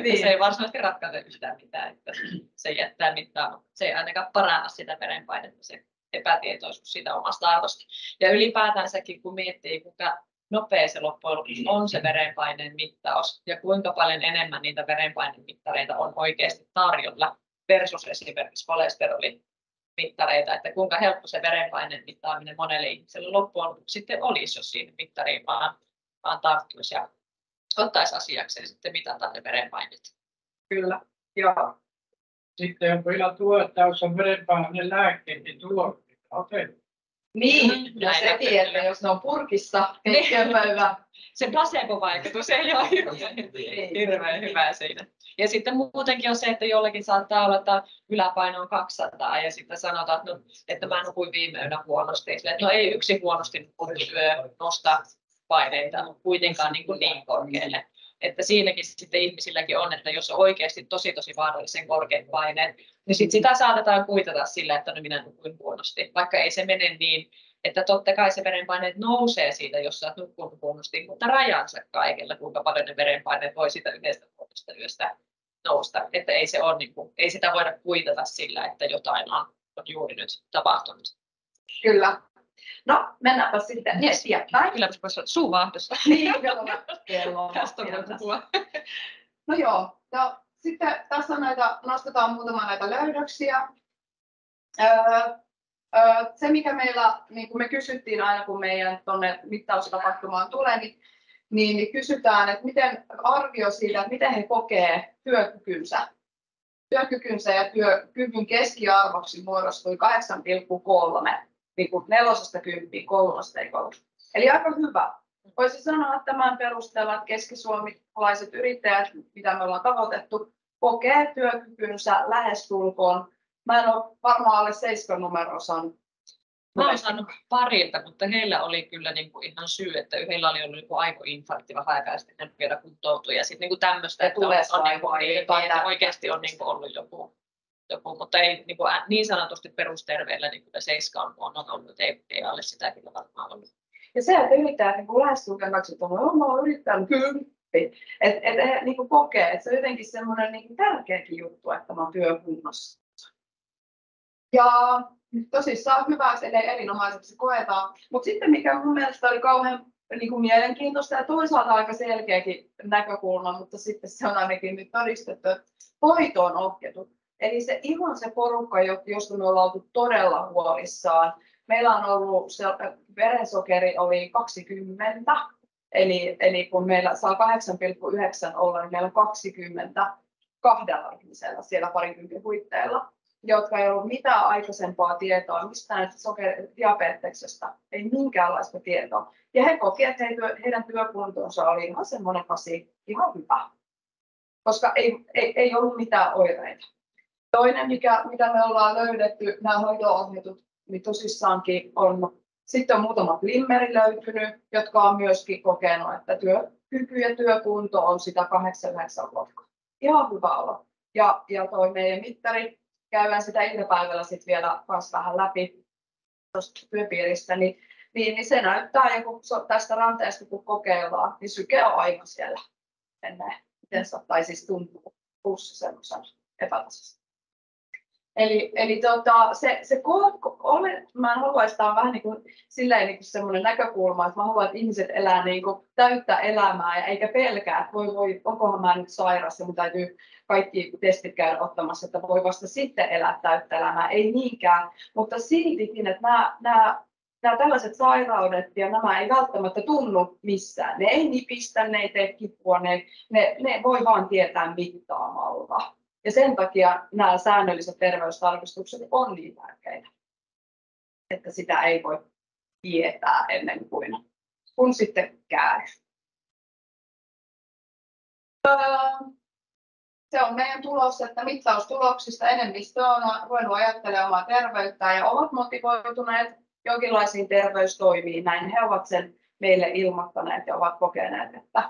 Niin. Se ei varsinaisesti ratkaise yhtään mitään. Että se jättää mittaan. Se ei ainakaan paranna sitä verenpainetta, se epätietoisuus siitä omasta arvosta. Ja ylipäätänsäkin, kun miettii, kuinka nopea se loppujen lopuksi on se verenpaineen mittaus ja kuinka paljon enemmän niitä verenpainemittareita on oikeasti tarjolla versus esimerkiksi kolesterolimittareita, että kuinka helppo se verenpaineen mittaaminen monelle ihmiselle loppujen lopuksi sitten olisi, jos siihen mittariin vaan tarttuisi ja ottaisi asiakseen sitten mitata ne verenpaineet. Kyllä, joo. Sitten on vielä tuo, että jos on verenpaineen lääkkeet, niin tuo otetaan. Niin, ja sekin, että jos ne on purkissa, keittiönpöydä. Se placebo-vaikutus ei ole hirveän hyvä siinä. Ja sitten muutenkin on se, että jollakin saattaa olla, että yläpaino on 200 ja sitten sanotaan, että mä nukuin viime yönä huonosti. No ei yksi huonosti nukkunut yö nosta paineita kuitenkaan niin korkealle. Että siinäkin sitten ihmisilläkin on, että jos on oikeasti tosi vaarallisen korkeat paineet, niin sit sitä saatetaan kuitata sillä, että no minä nukuin huonosti. Vaikka ei se mene niin, että totta kai se verenpaineet nousee siitä, jos sä oot nukkunut huonosti, mutta rajansa kaikella, kuinka paljon ne verenpaineet voi sitä yhdestä huonosta yöstä nousta. Että ei, se ole, niin kuin, ei sitä voida kuitata sillä, että jotain on juuri nyt tapahtunut. Kyllä. No, mennäänpä sitten eteenpäin. Kyllä voisi olla suuvahdossa. Niin, kello. No joo, no, sitten tässä nostetaan muutama näitä löydöksiä. Se, mikä meillä, niin kuin me kysyttiin aina, kun meidän tuonne mittaustapahtumaan tulee, niin kysytään, että miten arvio siitä, että miten he kokee työkykynsä. Työkykynsä ja työkyvyn keskiarvoksi muodostui 8,3. Niin kuin 4-10, 3 ei 3. Eli aika hyvä. Voisi sanoa että tämän perusteella, että keskisuomalaiset yrittäjät, mitä me ollaan tavoitettu, kokee työkykynsä lähestulkoon. Mä en ole varmaan alle 7 numeroa saanut. Mä oon saanut parilta, mutta heillä oli kyllä niin kuin ihan syy, että yhdellä oli ollut niin aivoinfarkti vähän aikaa sitten vielä kuntoutui. Ja sitten niin tämmöistä, että oikeasti on niin ollut joku, mutta ei niin sanotusti perusterveellä niin kyllä 7 on ollut, ei alle sitä kyllä varmaan ollut. Ja se, että yrittäjät niin lähestulkoon että mä oon yrittänyt 10. Että he niin kokee, että se on jotenkin semmoinen niin tärkeäkin juttu, että mä oon työkunnossa. Ja tosissaan hyväksi, eli erinomaiseksi koetaan. Mutta sitten mikä mun mielestä oli kauhean niin kuin mielenkiintoista ja toisaalta aika selkeäkin näkökulma, mutta sitten se on ainakin nyt todistettu, että hoito on ohjattu. Eli se ihan se porukka, josta me ollaan oltu todella huolissaan. Meillä on ollut, se verensokeri oli 20, eli kun meillä saa 8,9 olla, niin meillä on 20 2 ihmisellä siellä 20 huitteilla. jotka ei ollut mitään aikaisempaa tietoa mistään diabeteksesta, ei minkäänlaista tietoa. Ja he koki, että heidän työkuntonsa oli ihan semmoinen ihan hyvä, koska ei ollut mitään oireita. Toinen, mitä me ollaan löydetty, nämä hoito-ohjeetut, niin tosissaankin sitten on muutamat limmeri löytynyt, jotka on myöskin kokenut, että työkyky ja työkunto on sitä 8-9 luokkaa. Ihan hyvä olo. Ja toi meidän mittari, käydään sitä iltapäivällä sitten vielä vähän läpi tuosta työpiiristä, niin se näyttää, ja kun tästä ranteesta kun kokeillaan, niin syke on aina siellä ennen, tai siis tuntuu pulssi semmoisen epätasaisesti. Eli mä en halua, että on vähän niin kuin semmoinen näkökulma, että mä haluan, että ihmiset elää niin kuin täyttä elämää ja eikä pelkää, että voi, onkohan mä nyt sairas ja mun täytyy kaikki testit käydä ottamassa, että voi vasta sitten elää täyttä elämää. Ei niinkään, mutta siltikin, että nämä tällaiset sairaudet ja nämä ei välttämättä tunnu missään. Ne ei nipistä, ne ei tee kipua, ne voi vaan tietää mittaamalla. Ja sen takia nämä säännölliset terveystarkistukset on niin tärkeitä, että sitä ei voi tietää ennen kuin sitten käy. Se on meidän tulos, että mittaustuloksista enemmistö on ruvennut ajattelemaan omaa terveyttään ja ovat motivoituneet jonkinlaisiin terveystoimiin. Näin he ovat sen meille ilmoittaneet ja ovat kokeneet, että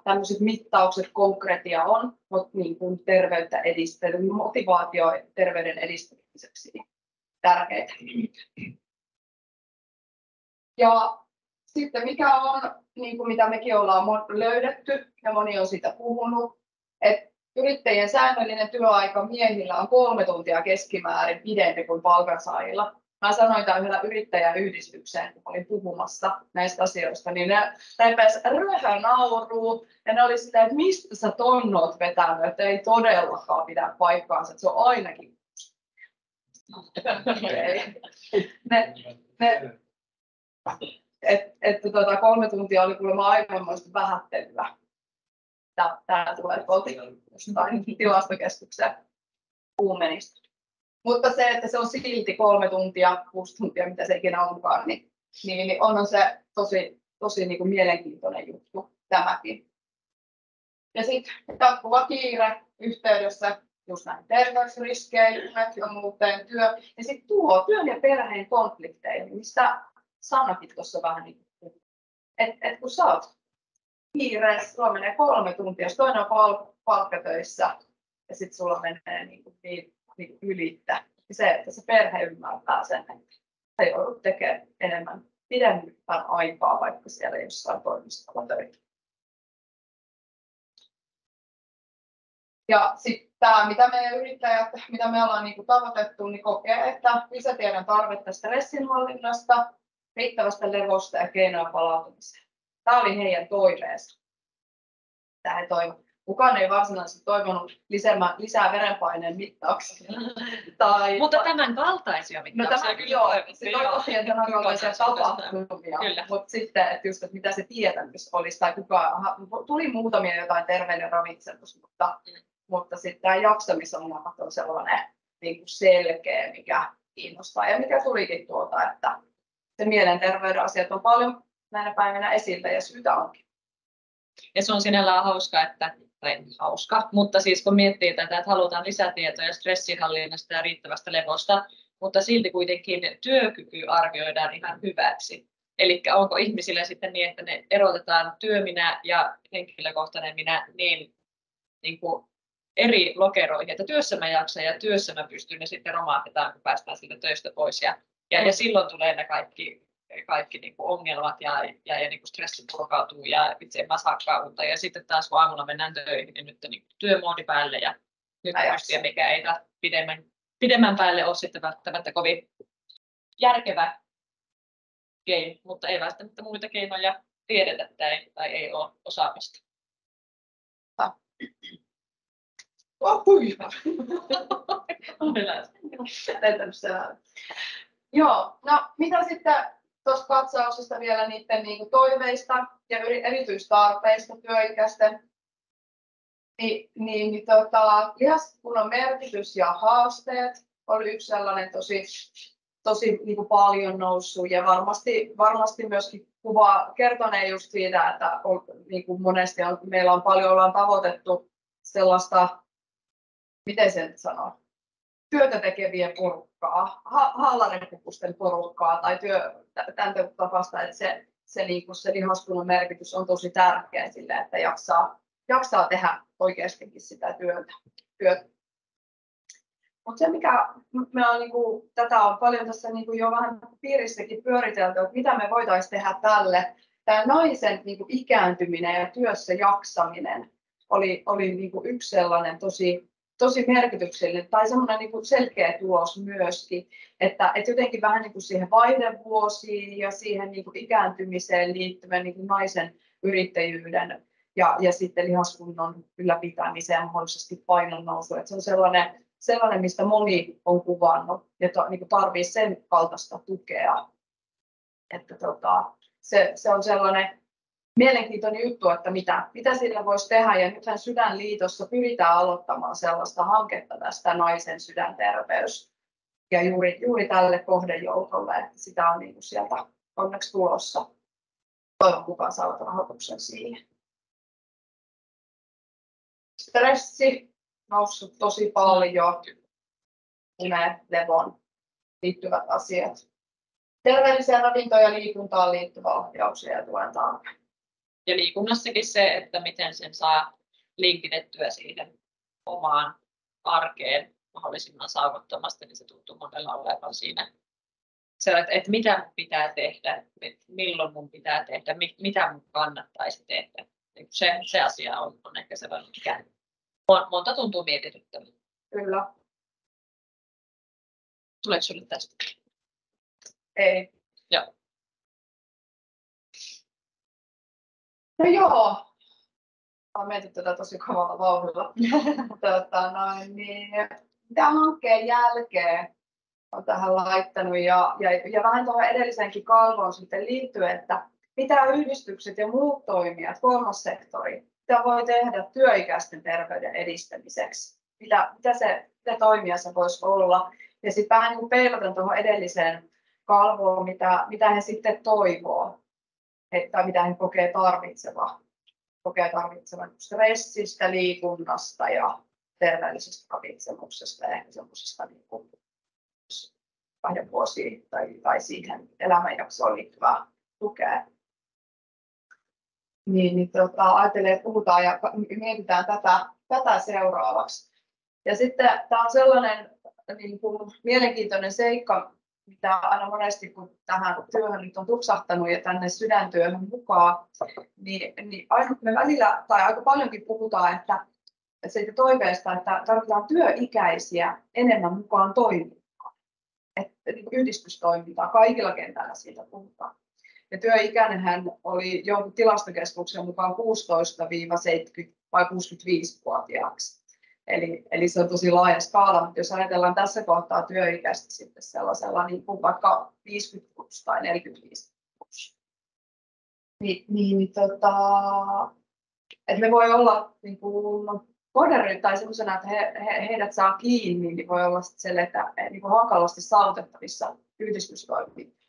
tämmöiset mittaukset, konkretia on niin kuin terveyttä edistänyt, motivaatio terveyden edistämiseksi tärkeitä. Ja sitten mikä on, niin kuin mitä mekin ollaan löydetty ja moni on siitä puhunut, että yrittäjien säännöllinen työaika miehillä on 3 tuntia keskimäärin pidempi kuin palkansaajilla. Mä sanoin tämän yhdellä yrittäjäyhdistykseen, kun olin puhumassa näistä asioista, niin ne pääsi röhönauruu ja ne oli sitä, että mistä sä ton oot vetänyt, että ei todellakaan pidä paikkaansa, että se on ainakin 3 tuntia oli kuulemma aivanmoista vähättelyä. Tämä tulee jostain tilastokeskuksen kuumenista. Mutta se, että se on silti 3 tuntia, 6 tuntia, mitä se ikinä onkaan, niin on se tosi niin kuin mielenkiintoinen juttu tämäkin. Ja sitten jatkuva kiire yhteydessä just näihin terveysriskeihin ja muuten työ. Ja sitten tuo työn ja perheen konflikteihin, mistä sanoit tuossa vähän, että kun sä oot kiireessä, sulla menee 3 tuntia, jos toinen on palkkatöissä ja sitten sulla menee niin ylittä. Se, että se perhe ymmärtää sen, että sä joudut tekemään pidemmän aikaa, vaikka siellä jossain toimistolla töitä. Ja sitten tämä, mitä meidän yrittäjät, mitä me ollaan niin tavoitettu, niin kokee, että lisätiedon tarvetta stressinhallinnasta, riittävästä levosta ja keinoja palautumiseen. Tämä oli heidän toiveensa. Tämä he toivovat. Kukaan ei varsinaisesti toivonut lisää verenpaineen mittauksia. Mutta tämän kaltaisia mittauksia kyllä toivottiin tämän kaltaisia tapahtumia. Mutta sitten, että mitä se tietämys olisi, tai tuli muutamia jotain terveyden ja ravitsemus, mutta sitten tämä jaksamisongelmat on sellainen niin kuin selkeä, mikä kiinnostaa. Ja mikä tulikin että se mielenterveyden asiat on paljon näinä päivinä esillä ja syytä onkin. Ja se on sinällään hauska, mutta siis kun miettii tätä, että halutaan lisätietoja stressinhallinnasta ja riittävästä levosta, mutta silti kuitenkin työkyky arvioidaan ihan hyväksi. Eli onko ihmisillä sitten niin, että ne erotetaan työminä ja henkilökohtainen minä niin kuin eri lokeroihin, että työssä mä jaksan ja työssä mä pystyn ja sitten romahdetaan, kun päästään siitä töistä pois. Ja silloin tulee ne kaikki niin kuin ongelmat ja niin kuin stressi purkautuu ja itse en mä saakaan unta. Ja sitten taas kun aamulla mennään töihin, niin nyt niin työmoodi päälle ja nyt pystyy, mikä ei pidemmän päälle ole sitten välttämättä kovin järkevä keino, mutta ei välttämättä muita keinoja tiedetä tai ei ole osaamista. Joo, no mitä sitten tuosta katsauksesta vielä niiden niin kuin toiveista ja erityistarpeista työikäisten, Lihaskunnan merkitys ja haasteet oli yksi sellainen tosi niin kuin paljon noussut ja varmasti myöskin kuva kertonee just siitä, että niin kuin monesti meillä on paljon ollaan tavoitettu sellaista, miten sen sanoo, työtä tekevien porukkaa, haalarepukusten porukkaa tai tämän tapasta, että se lihaskunnan merkitys on tosi tärkeä sille, että jaksaa tehdä oikeastikin sitä työtä. Mutta se, mikä me on, tätä on paljon tässä jo vähän piirissäkin pyöritelty, että mitä me voitaisiin tehdä tälle. Tämä naisen ikääntyminen ja työssä jaksaminen oli yksi sellainen tosi merkityksellinen tai semmoinen selkeä tulos myöskin, että jotenkin vähän siihen vaihdevuosiin ja siihen ikääntymiseen liittyvän naisen yrittäjyyden ja sitten lihaskunnon ylläpitämiseen mahdollisesti painon nousu. Että se on sellainen, mistä moni on kuvannut ja tarvitsee sen kaltaista tukea. Että se on sellainen mielenkiintoinen juttu, että mitä sillä voisi tehdä. Ja nythän Sydänliitossa pyritään aloittamaan sellaista hanketta tästä naisen sydänterveys. Ja juuri tälle kohdejoukolle, että sitä on sieltä onneksi tulossa. Toivon mukaan saavat rahoituksen siihen. Stressi noussut tosi paljon, levon liittyvät asiat. Terveelliseen ravintoon ja liikuntaan liittyvä ohjauksia ja tuen tarve. Ja liikunnassakin se, että miten sen saa linkitettyä siihen omaan arkeen mahdollisimman saavuttomasti, niin se tuntuu monella olevan siinä. Se, että mitä mun pitää tehdä, milloin mun pitää tehdä, mitä mun kannattaisi tehdä. Se asia on ehkä sellainen, mikä monta tuntuu mietityttävältä. Kyllä. Tuleeko sinulle tästä? Ei. Joo. No joo. Olen miettinyt tätä tosi kovalla vauhdilla. Mitä hankkeen jälkeen olen tähän laittanut ja vähän tuohon edelliseenkin kalvoon sitten liittyen, että mitä yhdistykset ja muut toimijat, kolmas sektori, mitä voi tehdä työikäisten terveyden edistämiseksi? Mitä toimia se voisi olla? Ja sitten vähän niin peilaten tuohon edelliseen kalvoon, mitä he sitten toivoo, että mitä he kokee tarvitsevan stressistä, liikunnasta ja terveellisestä ravitsemuksesta ja ehkä semmoisesta vaihdevuosiin tai siihen elämänjaksoon liittyvää tukea. Ajattelee, että puhutaan ja mietitään tätä seuraavaksi. Ja sitten tämä on sellainen mielenkiintoinen seikka, mitä aina monesti kun tähän työhön nyt on tupsahtanut ja tänne sydäntyöhön mukaan, niin me välillä tai aika paljonkin puhutaan, että siitä toiveesta, että tarvitaan työikäisiä enemmän mukaan toimintaan. Yhdistystoimintaa, kaikilla kentällä siitä puhutaan. Ja työikäinenhän oli jonkun tilastokeskuksen mukaan 16-70 vai 65-vuotiaaksi. Eli se on tosi laaja skaala, mutta jos ajatellaan tässä kohtaa työikäistä sitten sellaisella niin kuin vaikka 50 plus tai 45 plus, että me voi olla niin kuin moderni tai sellaisena, että heidät saa kiinni, niin voi olla sellainen, että niin kuin hankalasti saavutettavissa yhdistystoimintaa.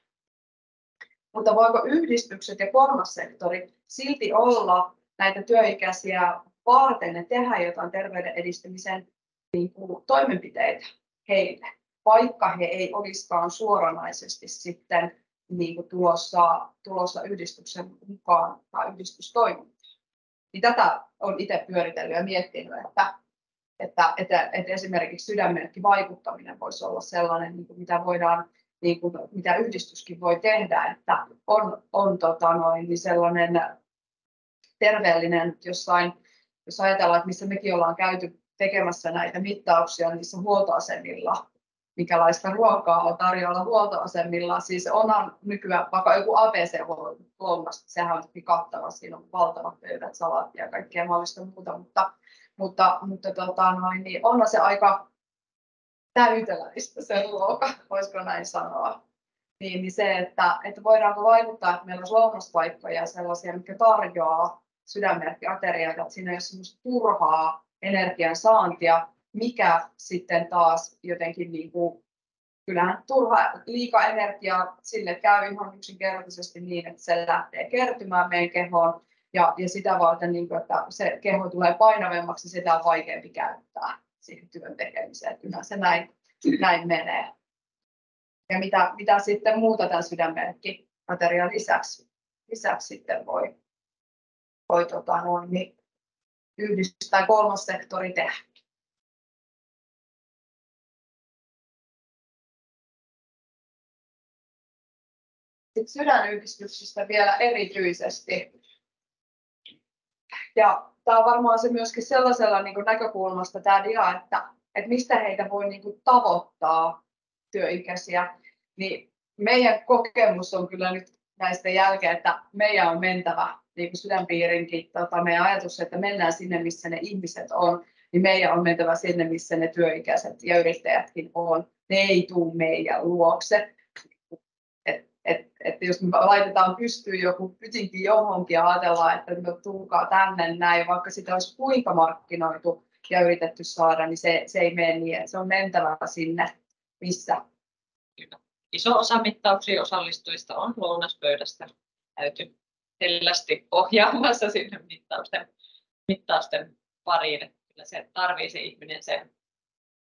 Mutta voiko yhdistykset ja kolmas sektori silti olla näitä työikäisiä varten ja tehdä jotain terveyden edistämisen toimenpiteitä heille, vaikka he ei olisikaan suoranaisesti sitten tulossa yhdistyksen mukaan tai yhdistystoimintaan. Niin tätä olen itse pyöritellyt ja miettinyt, että esimerkiksi sydänmerkkivaikuttaminen voisi olla sellainen, mitä voidaan mitä yhdistyskin voi tehdä, että on sellainen terveellinen jossain, jos ajatellaan, että missä mekin ollaan käyty tekemässä näitä mittauksia niissä huoltoasemilla, minkälaista ruokaa on tarjolla huoltoasemilla. Siis onhan nykyään vaikka joku ABC-lounasta, sehän on kattava, siinä on valtavat pöydät, salaattia ja kaikkea mahdollista muuta, mutta niin onhan se aika täyteläistä se ruoka, voisiko näin sanoa. Niin se, että voidaanko vaikuttaa, että meillä on lounaspaikkoja sellaisia, mitkä tarjoaa sydänmerkkiateriaa, että siinä ei ole semmoista turhaa energian saantia, mikä sitten taas jotenkin niin kuin, kyllähän turha liika energiaa sille käy ihan yksinkertaisesti niin, että se lähtee kertymään meidän kehoon ja sitä varten, niin kuin, että se keho tulee painavemmaksi, sitä on vaikeampi käyttää siihen työn tekemiseen. Kyllä se näin menee. Ja mitä sitten muuta tämän sydänmerkkiaterian lisäksi sitten voi niin yhdistää kolmas sektori tehdä. Sitten sydänyhdistyksistä vielä erityisesti. Ja tämä on varmaan se myöskin sellaisella niin kuin näkökulmasta tämä dia, että mistä heitä voi niin kuin tavoittaa työikäisiä. Niin meidän kokemus on kyllä nyt näistä jälkeen, että meidän on mentävä niin kuin sydänpiirinkin, meidän ajatus, että mennään sinne, missä ne ihmiset on, niin meidän on mentävä sinne, missä ne työikäiset ja yrittäjätkin on. Ne ei tule meidän luokse. Että jos me laitetaan pystyyn joku pytinkin johonkin ja ajatellaan, että tulkaa tänne näin, vaikka sitä olisi kuinka markkinoitu ja yritetty saada, niin se ei mene niin, että se on mentävä sinne, missä. Iso osa mittauksiin osallistujista on lounaspöydästä käyty hellästi ohjaamassa sinne mittausten pariin. Että kyllä se tarvitsee se ihminen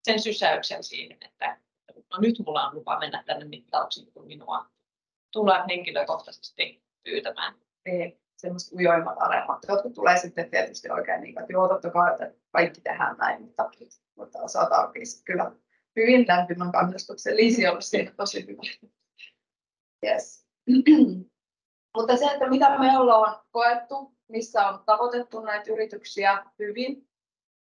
sen sysäyksen siihen, että no nyt mulla on lupa mennä tänne mittauksiin, kun minua tullaan henkilökohtaisesti pyytämään. Niin, semmoiset ujoimmat aremmat. Jotkut tulee sitten tietysti oikein niin, että joo, totta kai, että kaikki tehdään näin, mutta osataan kyllä hyvin lämpimän kannustuksen. Liisi on ollut siinä tosi hyvä. Yes. Mutta se, että mitä me ollaan koettu, missä on tavoitettu näitä yrityksiä hyvin,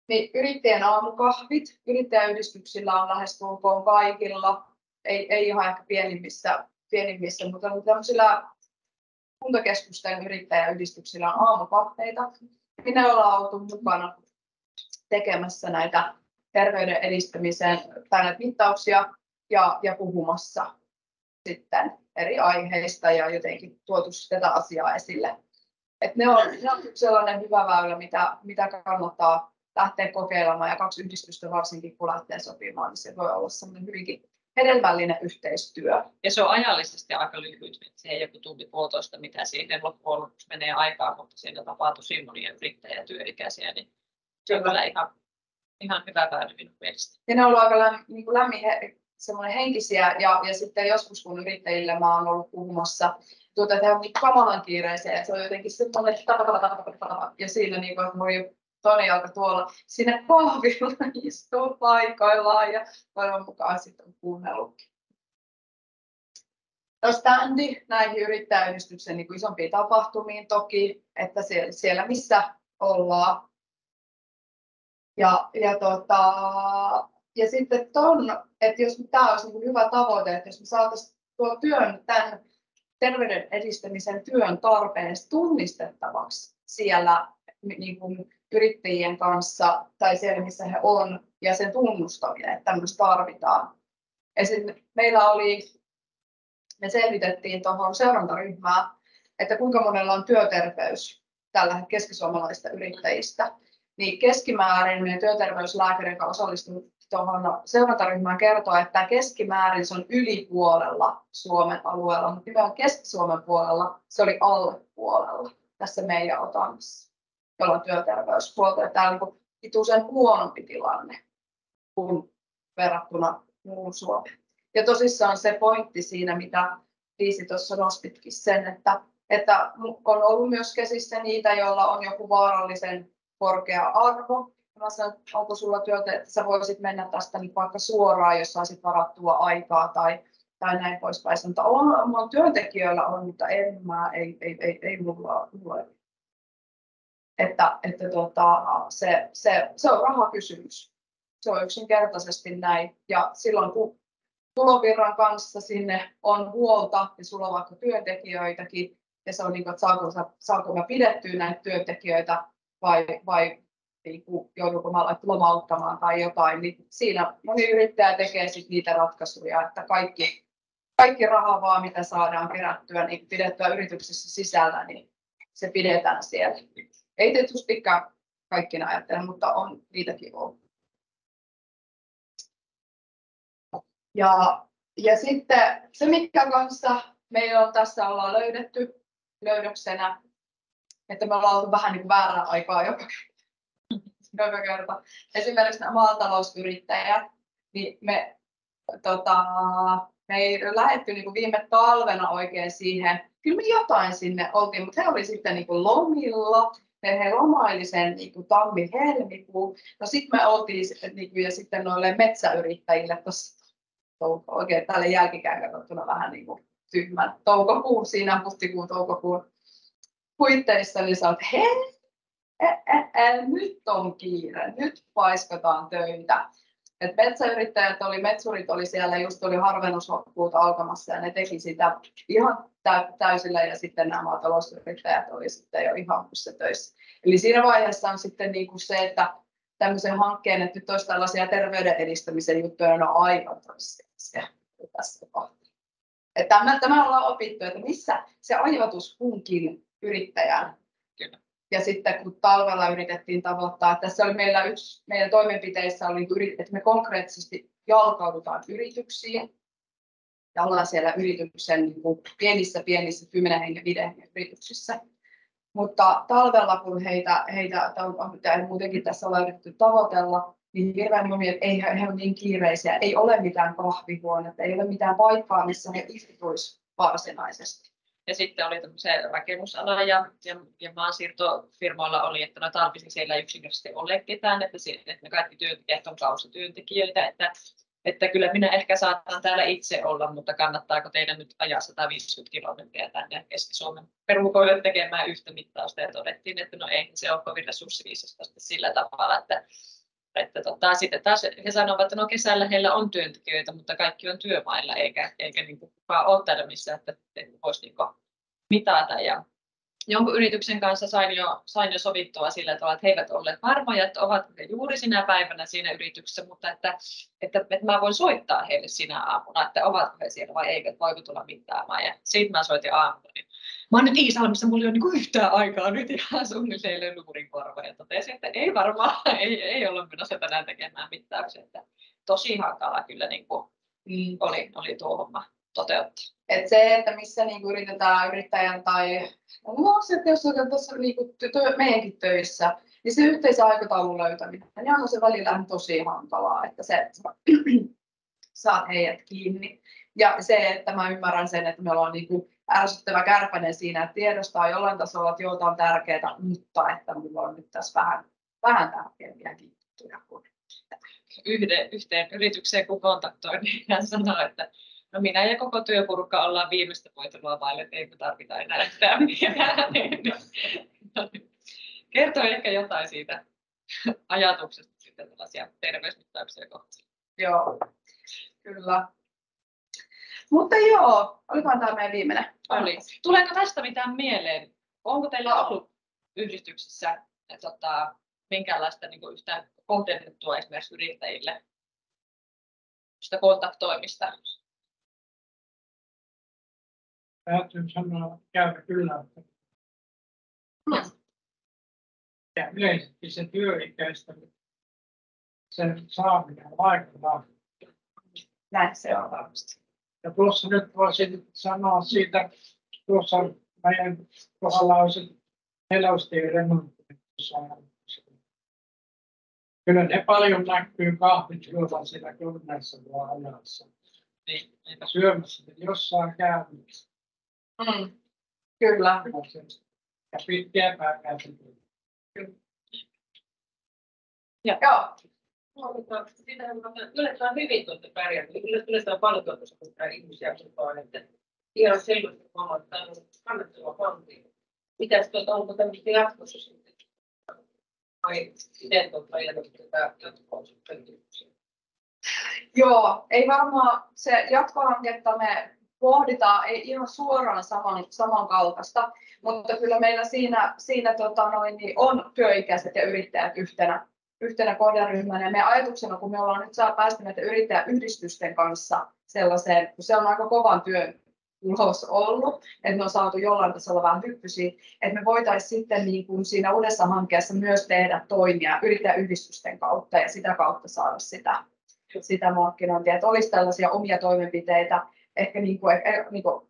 niin yrittäjän aamukahvit, yrittäjäyhdistyksillä on lähestulkoon kaikilla, ei ihan ehkä pienimmissä, mutta tämmöisillä kuntakeskusten yrittäjäyhdistyksillä on aamukahveita. Minä ollaan oltu mukana tekemässä näitä terveyden edistämiseen tai näitä mittauksia ja puhumassa sitten eri aiheista ja jotenkin tuotu tätä asiaa esille. Et ne on sellainen hyvä väylä, mitä kannattaa lähteä kokeilemaan ja 2 yhdistystä varsinkin kun lähtee sopimaan, niin se voi olla sellainen hyvinkin hedelmällinen yhteistyö. Ja se on ajallisesti aika lyhyt, se ei joku tunti puolitoista, mitä siihen loppujen lopuksi menee aikaa, mutta siinä tapaa tosi monia yrittäjiä ja työikäisiä, niin se on kyllä ihan hyvä väylä minun mielestä. Ja ne on ollut aika lämmin semmoinen henkisiä ja sitten joskus kun yrittäjille mä oon ollut puhumassa, että he on niin kamalan kiireisiä, että se on jotenkin semmoinen ja siinä niin kuin, että voi toinen jalka tuolla sinne kahvilla istuu paikoillaan ja toivon mukaan sitten on kuunnellutkin. Standi näihin yrittäjäyhdistyksen niin isompiin tapahtumiin toki, että siellä missä ollaan. Ja sitten että jos tämä olisi niin hyvä tavoite, että jos me saataisiin tuo tämän terveyden edistämisen työn tarpeen tunnistettavaksi siellä niin kuin yrittäjien kanssa tai siellä, missä he on, ja sen tunnustaminen, että tämmöistä tarvitaan. Me selvitettiin tuohon seurantaryhmään, että kuinka monella on työterveys tällä keskisuomalaisista yrittäjistä. Niin keskimäärin meidän työterveyslääkäri, joka osallistui tuohon seurantaryhmään, kertoo, että keskimäärin se on yli puolella Suomen alueella, mutta nimenomaan Keski-Suomen puolella se oli alle puolella tässä meidän otannassa, jolla on työterveyspuolta. Tämä on hituisen huonompi tilanne kuin verrattuna muuhun Suomeen. Ja tosissaan se pointti siinä, mitä Liisi tuossa nostitkin sen, että on ollut myös kesissä niitä, joilla on joku vaarallisen korkea arvo. Mä sanon, onko sulla työtä, että sä voisit mennä tästä niin vaikka suoraan, jos saisit varattua aikaa tai näin poispäin. Mutta on työntekijöillä on, mutta ei mulla. Se on rahakysymys. Se on yksinkertaisesti näin. Ja silloin kun tulovirran kanssa sinne on huolta ja sulla on vaikka työntekijöitäkin, ja se on niin kuin, että saanko mä pidettyä näitä työntekijöitä vai niin joudunko mä lomauttamaan tai jotain, niin siinä moni yrittäjä tekee sit niitä ratkaisuja, että kaikki raha vaan mitä saadaan kerättyä, niin pidettyä yrityksessä sisällä, niin se pidetään siellä. Ei tietystikään kaikkina ajattele, mutta on niitäkin ollut. Ja sitten se, mikä kanssa meillä on tässä ollaan löydetty löydöksenä, että me ollaan oltu vähän niin kuin väärää aikaa joka kerta. Esimerkiksi nämä maatalousyrittäjät, niin me ei lähdetty niin kuin viime talvena oikein siihen. Kyllä me jotain sinne oltiin, mutta he oli sitten niin kuin lomilla. He lomaili sen niin kuin tammi-helmikuun. No sitten me oltiin niin kuin, ja sitten noille metsäyrittäjille tuossa oikein tälle jälkikäin katsottuna vähän niin kuin tyhmän toukokuun, siinä huhtikuun toukokuun puitteissa, niin sä oot, hei, nyt on kiire, nyt paiskataan töitä. Et metsurit oli siellä, just oli harvennushokkuut alkamassa ja ne teki sitä ihan täysillä ja sitten nämä maatalousyrittäjät oli sitten jo ihan töissä. Eli siinä vaiheessa on sitten niinku se, että tämmöisen hankkeen, että nyt olisi tällaisia terveyden edistämisen juttuja, ne on aivan toisia tässä kohtaa. Tämä ollaan opittu, että missä se ajatus kunkin yrittäjän. Kyllä. Ja sitten kun talvella yritettiin tavoittaa, että tässä oli meidän toimenpiteissä oli, että me konkreettisesti jalkaudutaan yrityksiin ja ollaan siellä yrityksen niin kuin pienissä 10 hengen, 5 hengen yrityksissä. Mutta talvella, kun heitä muutenkin tässä ollaan yritetty tavoitella, niin hirveän moni, että he on niin kiireisiä, ei ole mitään kahvihuonetta, ei ole mitään paikkaa, missä he istuisivat varsinaisesti. Ja sitten oli se rakennusala ja maansiirtofirmoilla oli, että no tarvitsisi siellä yksinkertaisesti ole ketään, että ne kaikki työntekijät on kausityöntekijöitä, että kyllä minä ehkä saatan täällä itse olla, mutta kannattaako teidän nyt ajaa 150 kilometriä tänne Keski-Suomen perukoille tekemään yhtä mittausta, ja todettiin, että no ei se ole kovin resurssiviisasta sillä tavalla, että sitten taas he sanovat, että no kesällä heillä on työntekijöitä, mutta kaikki on työmailla, eikä niin kukaan ole täällä missään, että voisi niin mitata. Ja jonkun yrityksen kanssa sain jo sovittua sillä tavalla, että he eivät olleet varmoja, että ovat juuri sinä päivänä siinä yrityksessä, mutta että mä voin soittaa heille sinä aamuna, että ovatko he siellä vai eivät, voiko tulla mittaamaan. Ja siitä mä soitin aamulla. Niin mä oon nyt Iisalmissa, mulla ei ole niin yhtään aikaa nyt ihan suunnilleen luurin korva. Ja totesin, että ei varmaan, ei olla menossa tänään tekemään mittauksia. Että tosi hankalaa kyllä niin kuin oli tuo homma toteuttaa. Et se, että missä niinku yritetään yrittäjän tai jos on tuossa niinku meidänkin töissä, niin se yhteisen aikataulun löytäminen, niin on se välillä tosi hankalaa, että se saat heidät kiinni. Ja se, että mä ymmärrän sen, että meillä on niinku ärsyttävä kärpänen siinä, että tiedostaa jollain tasolla, että joo, tämä on tärkeää, mutta että minulla on nyt tässä vähän tärkeämpiäkin juttuja kuin yhteen yritykseen kun kontaktoin, niin hän sanoi, että no minä ja koko työporukka ollaan viimeistä voitelua vaille, että ei me tarvita enää yhtään mitään. Kertoo ehkä jotain siitä ajatuksesta sitten tällaisia terveysmittauksia kohtaan. Joo, kyllä. Mutta joo, olikohan tämä meidän viimeinen? Oli. Tuleeko tästä mitään mieleen? Onko teillä ollut yhdistyksessä minkäänlaista niin kuin yhtään kohdennettua esimerkiksi yrittäjille sitä kontaktoimista? Täytyy sanoa, käydä kyllä, että ja yleisesti se työikäistä, sen saaminen on vaikeaa. Näin se on varmasti. Ja tuossa nyt voisin sanoa siitä, tuossa meidän kohdalla on se nelostien remontti. Kyllä ne paljon näkyy kahvit juovan siellä kymmenessä ajassa. Niin, syömässä jossain käynyt. Kyllä. Ja pitkiä pääkäytäntöjä. Joo. Siitä yllättävän hyvin tuolta pärjäämme. Yllättävän paljon tuolta ihmisiä on, että ihan selvästi että on kannattava kantti. Mitäs onko tämmöistä jatkossa sitten? Vai miten tätä jatkoa sitten? Joo, ei varmaan se jatkohanketta me pohditaan, ei ihan suoraan samankaltaista, mutta kyllä meillä siinä niin on työikäiset ja yrittäjät yhtenä kohderyhmänä. Ja meidän ajatuksena, kun me ollaan nyt päästy näiden yrittäjäyhdistysten kanssa sellaiseen, kun se on aika kovan työn ulos ollut, että me on saatu jollain tasolla vähän hyppysiä, että me voitaisiin sitten niin kuin siinä uudessa hankkeessa myös tehdä toimia yrittäjäyhdistysten kautta ja sitä kautta saada sitä markkinointia, että olisi tällaisia omia toimenpiteitä, ehkä niin kuin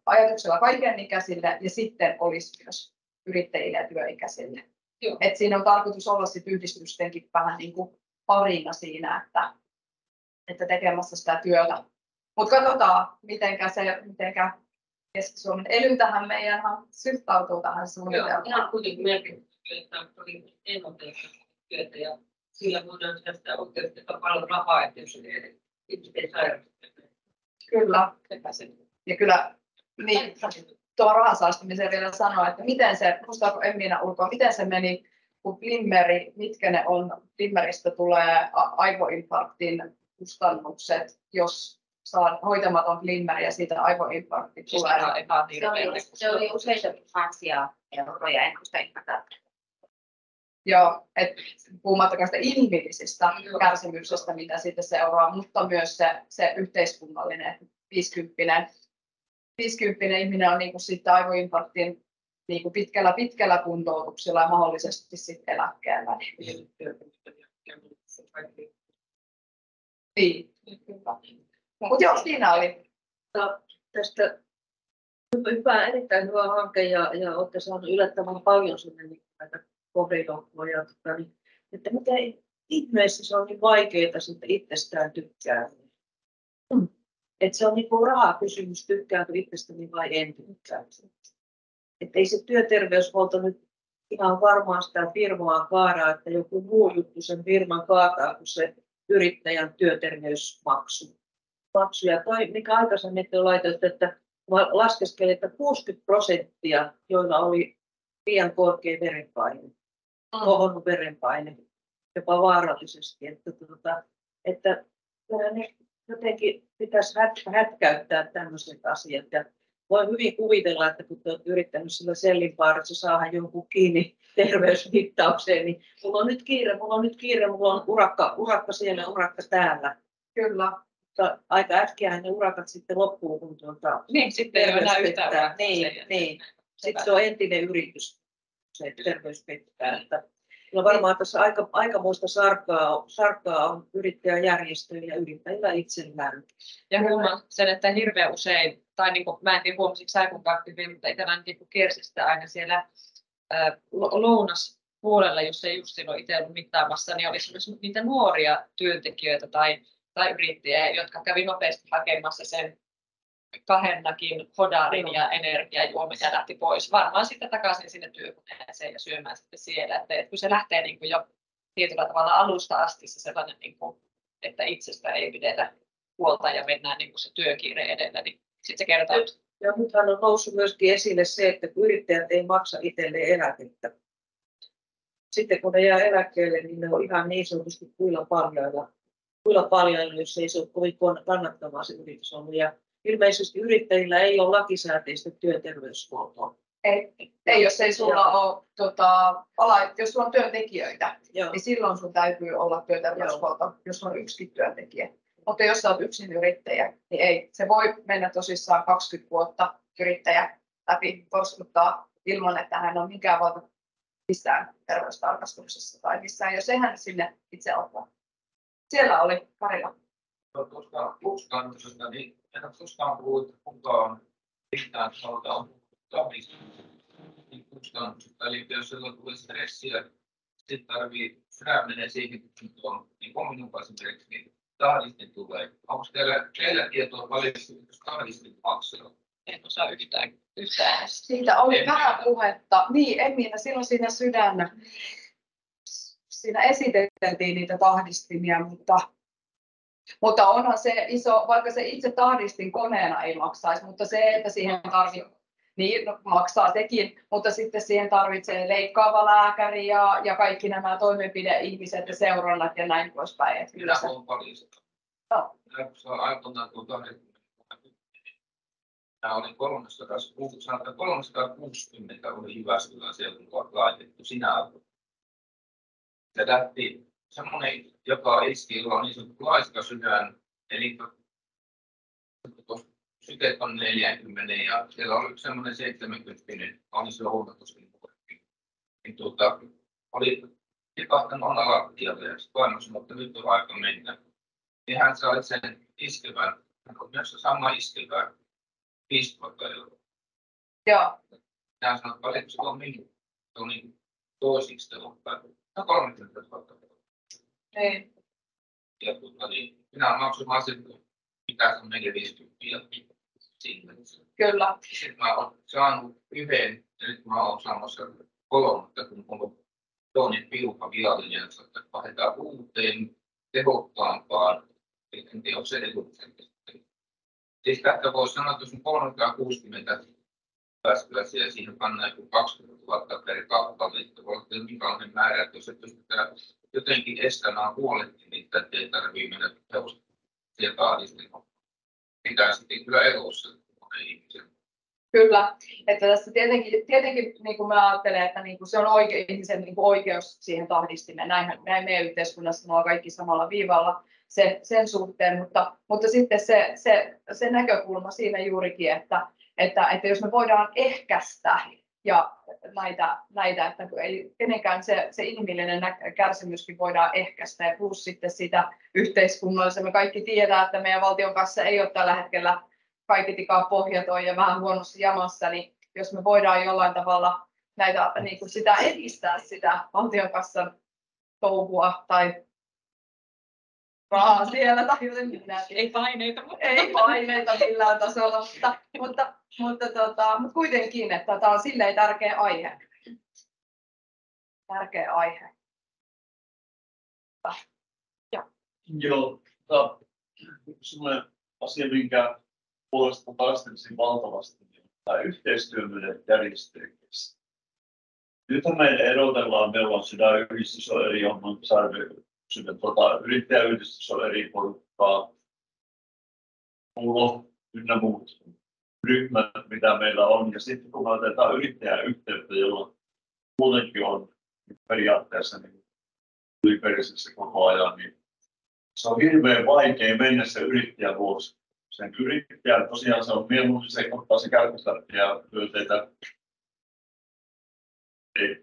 ajatuksella kaikenikäisille ja sitten olisi myös yrittäjille ja työikäisille. Et siinä on tarkoitus olla sit yhdistystenkin vähän niin kuin parina siinä, että tekemässä sitä työtä. Mutta katsotaan, mitenkä Keski-Suomen ely tähän meidän suhtautuu tähän suunnitelmaan. Ihan kuitenkin merkitystä, että oli ennaltaehkäistyötä ja sillä voidaan sitä oikeasti paljon rahaa, että jos ihmiset ei sairastuta. Kyllä. Ja kyllä niin, tuohon rahan säästämiseen vielä sanoa, että miten se, muistaako Emmiina ulkoa, miten se meni, kun Glimmeri, mitkä ne on, Glimmeristä tulee aivoinfarktin kustannukset, jos saa hoitamaton glimmeri ja siitä aivoinfarkti tulee. Se oli useita tuhansia euroja, en muista ihan tarkkaan. Joo, että puhumattakaan sitä inhimillisestä kärsimyksestä, mitä siitä seuraa, mutta myös se yhteiskunnallinen, että 50 ihminen on niin sitten aivoinfarktin niin pitkällä kuntoutuksella ja mahdollisesti sitten eläkkeellä. Niin, mutta joo, siinä oli. Tästä erittäin hyvä hanke ja olette saaneet yllättävän paljon sinne niin näitä kohdilokkoja, että miten ihmeessä se on niin vaikeaa sitten itsestään tykkää. Että se on niin kuin rahakysymys, tykkääkö itsestäni vai en tykkää. Että ei se työterveyshuolto nyt ihan varmaan sitä firmaa kaadaa, että joku muu juttu sen firman kaataa kuin se yrittäjän työterveysmaksu. Ja toi, mikä aikaisemmin te laitoitte, että laskeskelin, että 60%, joilla oli liian korkea verenpaine, kohonnut verenpaine, jopa vaarallisesti, että ne jotenkin pitäisi hätkäyttää tämmöiset asiat. Ja voin hyvin kuvitella, että kun olet yrittänyt sillä sellinpaarissa saada jonkun kiinni terveysmittaukseen, niin mulla on nyt kiire, mulla on urakka siellä, urakka täällä. Kyllä. Mutta aika äkkiä ne urakat sitten loppuu, kun niin, sitten ei ole enää yhtään. Niin. Sitten se on entinen yritys, se terveys pettää. Kyllä varmaan tässä aikamoista sarkaa on yrittäjäjärjestöillä ja yrittäjillä itsellään. Ja huomaan sen, että hirveän usein, tai niin kuin, mä en tiedä huomasitko sä kun aktiivinen, mutta itsellään niin kiersi sitä aina siellä lounaspuolella, jos ei just silloin itse ollut mittaamassa, niin oli myös niitä nuoria työntekijöitä tai yrittäjiä, jotka kävi nopeasti hakemassa sen 2 hodarin ja energiajuomin ja lähti pois. Varmaan sitten takaisin sinne työkoneeseen ja syömään sitten siellä. Että kun se lähtee niin kuin jo tietyllä tavalla alusta asti se sellainen, niin kuin, että itsestä ei pidetä huolta ja mennään niin kuin se työkiire edellä, niin sitten se kertoo. Ja nythän on noussut myöskin esille se, että kun yrittäjät ei maksa itselleen eläkettä. Sitten kun ne jää eläkkeelle, niin ne on ihan niin sanotusti kuilla paljoilla, jos ei se ole kovin kannattavaa se yritys ollut. Ja ilmeisesti yrittäjillä ei ole lakisääteistä työterveyshuoltoa. Ei, jos ei sulla ole, jos sulla on työntekijöitä, niin silloin sun täytyy olla työterveyshuolto, jos sulla on yksikin työntekijä. Mutta jos sä olet yksin yrittäjä, niin ei. Se voi mennä tosissaan 20 vuotta yrittäjä läpi porskuttaa ilman, että hän on minkään valta missään terveystarkastuksessa tai missään, jos ei hän sinne itse ottaa. Siellä oli Karila. Tuosta pluskantamisesta, niin en ole koskaan kuullut, että kukaan mitään taholta on pluskantamisesta. Eli jos silloin tulee stressiä, sitten tarvii sydämen esiintyä niin kommunikaisen niin tahdistin tulee. Onko teillä tietoa paljon, jos tahdistin maksaa? En osaa yhtään. Siitä oli vähän puhetta. Niin, Emmiina, silloin siinä esiteltiin niitä tahdistimia, mutta onhan se iso, vaikka se itse tahdistin koneena ei maksaisi, mutta se, että siihen niin maksaa sekin, mutta sitten siihen tarvitsee leikkaava lääkäri ja kaikki nämä toimenpideihmiset ja seurannat ja näin poispäin. Minä olen paljon sitä. No. Aikoinaan tuon 20. Minä olin 360 oli Jyväskylän seudulla laitettu sinä aikana. Se lähti semmoinen, joka iski, jolla on niin sanottu laiska sydän, eli syteet on 40 ja siellä oli semmoinen 70, oli se huomatusti nuorempi. Niin oli tipahtanut alalattialle ja sitten vaimo sanoi, että nyt on aika mennä. Niin hän sai sen iskevän, hän on myös sama iskevä 5 000 €. Joo. Hän sanoi, että oliko se on minun, se on niin toisiksi tehokkain. No 30 000 €. Niin. Ja niin, minä maksoin vaan sen, mitä se on 450 sinne. Kyllä. Sitten mä olen saanut yhden, ja nyt mä olen saamassa 3, kun mulla on niin piuha viallinen, että vaihdetaan uuteen, tehokkaampaan, en tiedä, onko se edullisesti. Siis tästä voisi sanoa, että jos on 360 pääskyläisiä ja siihen pannaan joku 20 000 per kappale, niin voi olla minkälainen määrä, että jos et pystytään jotenkin estämään puolet niitä, että ei tarvitse mennä sieltä ahdistelemaan. Pitää sitten kyllä elossa monen ihmisen. Kyllä, että tässä tietenkin niin kuin mä ajattelen, että niin kuin se on ihmisen niin kuin oikeus siihen tahdistimeen. Näin meidän yhteiskunnassa me ollaan kaikki samalla viivalla sen suhteen, mutta sitten se näkökulma siinä juurikin, että jos me voidaan ehkäistä ja näitä että ei kenenkään se inhimillinen kärsimyskin voidaan ehkäistä ja plus sitten sitä yhteiskunnallista. Me kaikki tiedetään, että meidän valtion kanssa ei ole tällä hetkellä kaikitikaan pohjaton ja vähän huonossa jamassa, niin jos me voidaan jollain tavalla niin kuin sitä edistää sitä valtion kassan touhua tai rahaa siellä tai jotenkin Ei paineita, ei paineita millään tasolla, mutta kuitenkin, että tämä on silleen tärkeä aihe. Tärkeä aihe. Joo, sellainen asia, minkä puolesta taistelisin valtavasti, niin tämä yhteistyö meidän järjestöjen kesken. Nythän me erotellaan, meillä on Sydänyhdistys on eri yrittäjäyhdistys on eri porukkaa, mulla ynnä muut ryhmät, mitä meillä on. Ja sitten kun me otetaan yrittäjäyhteyttä, jolla muutenkin on periaatteessa niin yliperäisessä koko ajan, niin se on hirveän vaikea mennä se yrittäjän vuosi. Sen yrittäjän tosiaan se on mieluummin sekoittaa se käytöslähtiä työteitä.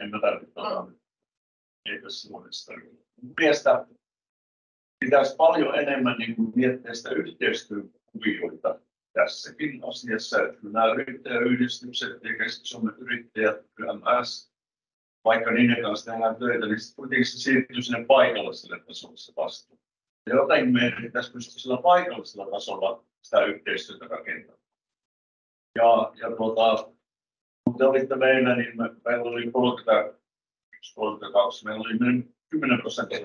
En mä tarvitse ei tässä monesta. Mielestäni pitäisi paljon enemmän niin kuin miettiä sitä yhteistyökuvioita tässäkin asiassa, että nämä yrittäjäyhdistykset ja Keski-Suomen yrittäjät, YMS, vaikka niiden kanssa tehdään töitä, niin sitten kuitenkin se siirtyy sinne paikalliselle tasolle se vastuu. Ja jotenkin meidän pitäisi pystyä sillä paikallisella tasolla sitä yhteistyötä rakentamaan. Kun te olitte meillä, niin meillä oli 32, meillä oli 10%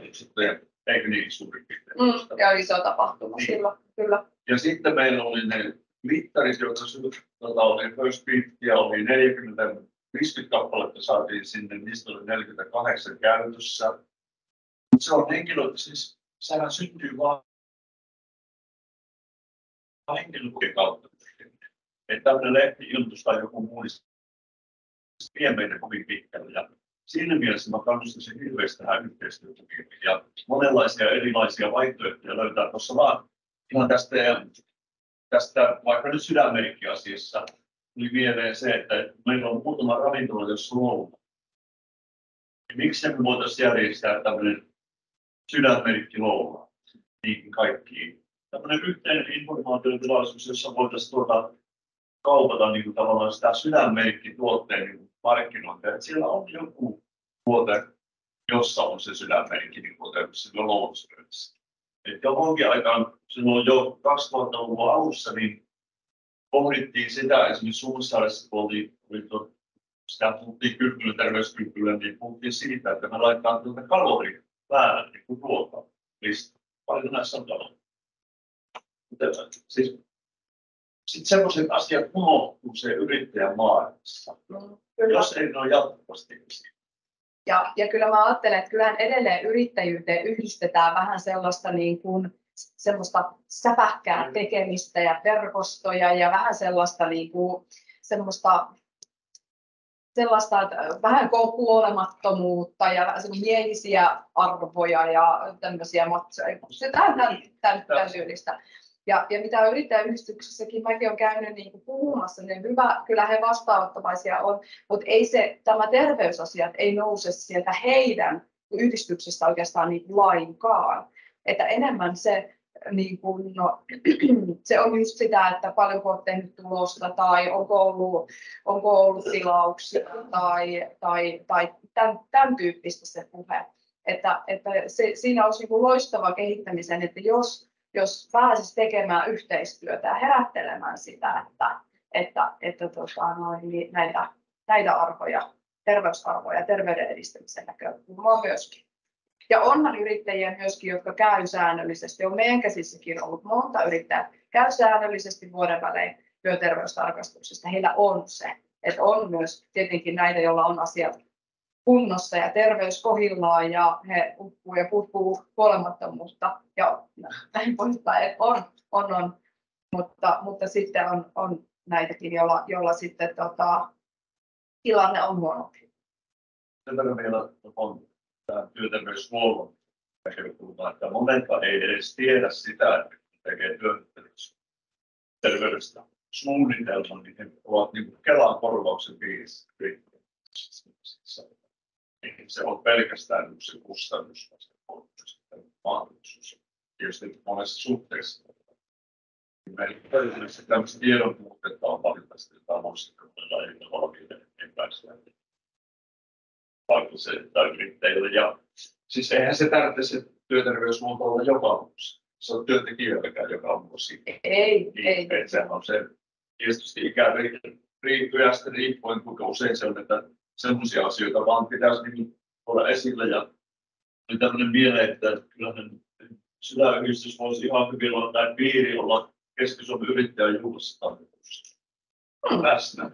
yksiköitä, eikö niin suurin piirtein? Ja iso tapahtuma niin. Silloin, kyllä. Ja sitten meillä oli ne mittarit, jotka oli First Beat ja oli 50 kappaletta saatiin sinne, niistä oli 48 käytössä. Mutta se on henkilöitä, siis sehän syntyy vaan henkilöiden kautta. Että tämmöinen lehti-ilmoitus tai joku muu vie meitä kovin pitkälle. Ja siinä mielessä mä kannustaisin hirveästi tähän yhteistyötukeen. Ja monenlaisia erilaisia vaihtoehtoja löytää tuossa vaan ihan tästä vaikka nyt Sydänmerkki-asiassa tuli mieleen se, että meillä on muutama ravintola, jossa luovutaan. Miksi me voitaisiin järjestää tämmöinen Sydänmerkki-lounaa niihin kaikkiin? Tämmöinen yhteinen informaatiotilaisuus, jossa voitaisiin kaupata niin kuin tavallaan sitä Sydänmerkki-tuotteen niin markkinointia. Että siellä on joku tuote, jossa on se Sydänmerkki niin sillä lounasyödessä. Johonkin aikaan, silloin jo 2000-luvun alussa, niin pohdittiin sitä esimerkiksi Suomessaaressa, kun sitä puhuttiin terveyskylpyllä, niin puhuttiin siitä, että me laitetaan tuota kaloria päälle niin kuin ruokalista. Paljon näissä on tavalla. Siis, sitten sellaiset asiat unohtuu se yrittäjän maailmassa, jos ei ole jatkuvasti. Ja kyllä mä ajattelen, että kyllähän edelleen yrittäjyyteen yhdistetään vähän sellaista niin kuin semmoista säpäkkää tekemistä ja verkostoja ja vähän sellaista niin kuin sellaista vähän kuolemattomuutta ja vähän miehisiä arvoja ja tämmöisiä matsoja. Tämän tyylistä. Ja mitä yrittäjäyhdistyksessäkin mäkin olen käynyt niin kuin puhumassa, niin hyvä, kyllä he vastaanottavaisia on, mutta ei tämä terveysasiat ei nouse sieltä heidän yhdistyksestä oikeastaan niin kuin lainkaan. Että enemmän se, niin kuin, se on just sitä, että paljonko olet tehnyt tulosta tai onko ollut tilauksia tai tämän tyyppistä se puhe. Että siinä olisi niin kuin loistava kehittämisen, että jos pääsisi tekemään yhteistyötä ja herättelemään sitä, että niin näitä arvoja, terveysarvoja ja terveyden edistämisen näkökulmaa myöskin. Ja onhan yrittäjiä myöskin, jotka käy säännöllisesti. On meidän käsissäkin ollut monta yrittäjää, käy säännöllisesti vuoden välein työterveystarkastuksesta. Heillä on se, että on myös tietenkin näitä, joilla on asiat kunnossa ja terveys kohdillaan ja he uppuu ja puhuu kuolemattomuutta ja näin poispäin, että on. Mutta sitten on näitäkin, joilla sitten tilanne on huonompi. Sen verran meillä on tämä työterveyshuollon näkökulma, että monetkaan ei edes tiedä sitä, että kun tekee työterveydestä suunnitelman, niin he ovat niin Kelan korvauksen piirissä. Se on pelkästään se kustannus, se mahdollisuus. Tietysti monessa suhteessa. Meillä tämmöistä tiedon puutetta on paljon tästä tavoitteella ja valmiiden epäilyä. Tai yrittäjille. Ja siis eihän se tarvitse se työterveyshuolto olla joka vuosi. Se on työntekijöilläkään joka vuosi. Ei. Se on se tietysti ikäryhmästä riippuen, kuinka usein se on näitä sellaisia asioita, vaan pitäisi niin olla esillä. Ja oli tämmöinen mieleen, että kyllähän Sydänyhdistys voisi ihan hyvin olla tai piiri olla Keski-Suomen yrittäjäjuhlassa tammikuussa läsnä.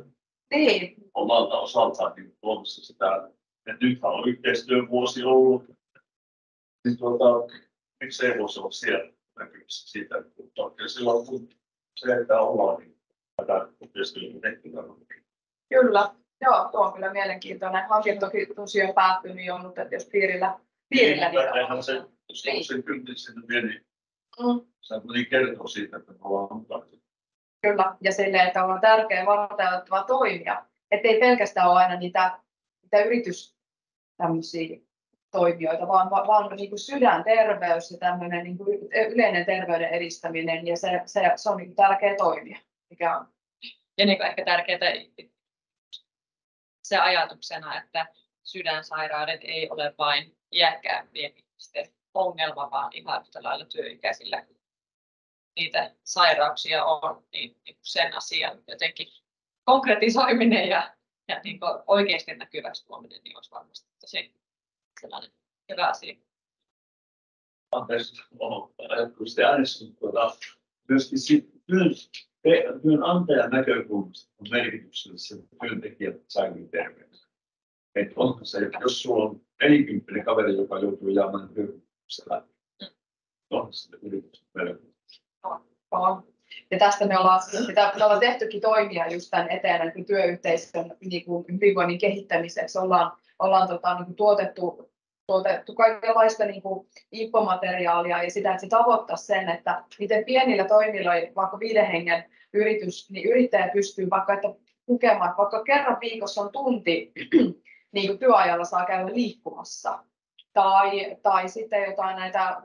Niin. Omalta osaltaan niin tuomassa sitä, että nythän on yhteistyövuosi ollut. Niin miksei voisi olla siellä näkyvissä siitä, että silloin kun se, että ollaan, niin tätä yhteistyötä tehtyä. Kyllä. Joo, tuo on kyllä mielenkiintoinen. Hanke toki tosiaan päättynyt jo, mutta että jos piirillä niitä on. Jos on sen kyntin sinne vielä, niin se kertoo siitä, että me ollaan mukana. Kyllä, ja silleen, että on tärkeä varteuttava toimija. Että ei pelkästään ole aina niitä tämmöisiä toimijoita, vaan niin kuin sydänterveys ja tämmöinen niin kuin yleinen terveyden edistäminen, ja se on niin tärkeä toimija, mikä on. Ja niin kuin ehkä tärkeää se ajatuksena, että sydänsairaudet ei ole vain iäkkäämpien ihmisten ongelma, vaan ihan yhtä lailla työikäisillä niitä sairauksia on, niin sen asian jotenkin konkretisoiminen ja niin oikeasti näkyväksi tuominen niin olisi varmasti tosi sellainen hyvä asia. Anteeksi, kun sitten äänestin myöskin työnantajan näkökulmasta on merkityksellistä, että työntekijät säilyy terveenä. Että onko se, että jos sulla on 40 kaveri, joka joutuu jäämään työkyvyksellä, on se yrityksen merkitys. Ja tästä me ollaan tehtykin toimia just tämän eteen, niin työyhteisön niin kuin hyvinvoinnin kehittämiseksi. Ollaan niin kuin tuotettu kaikenlaista niin kuin infomateriaalia ja sitä, että se tavoittaisi sen, että miten pienillä toimilla, vaikka 5 hengen yritys, niin yrittäjä pystyy vaikka että tukemaan, vaikka kerran viikossa on tunti niin kuin työajalla saa käydä liikkumassa. Tai sitten jotain näitä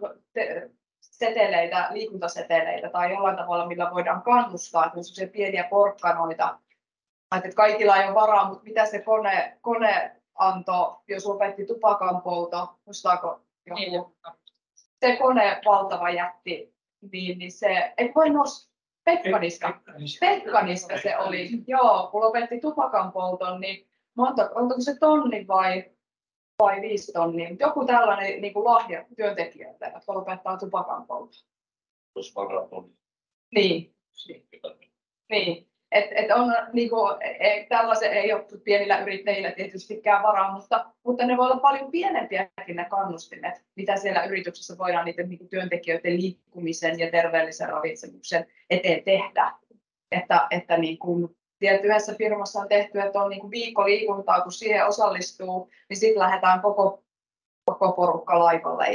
seteleitä, liikuntaseteleitä tai jollain tavalla, millä voidaan kannustaa, että on sellaisia pieniä porkkanoita, että kaikilla ei ole varaa, mutta mitä se kone antoi, jos lopetti tupakanpolto, muistaako joku? Se kone valtava jätti, niin se, ei voi Pekka-Niska se oli, joo, kun lopetti tupakanpolton, niin onko se tonni vai 5 tonnia, joku tällainen niin kuin lahja työntekijöille, jotka lopettaa tupakanpolton. Jos varaa on. Niin. Et on, niin kuin, tällaisen ei ole pienillä yrittäjillä tietystikään varaa, mutta ne voi olla paljon pienempiäkin ne kannustimet, mitä siellä yrityksessä voidaan niiden niin kuin työntekijöiden liikkumisen ja terveellisen ravitsemuksen eteen tehdä. Että niin kuin, yhdessä firmassa on tehty, että on niin kuin viikko liikuntaa, kun siihen osallistuu, niin sitten lähdetään koko porukka laivalle.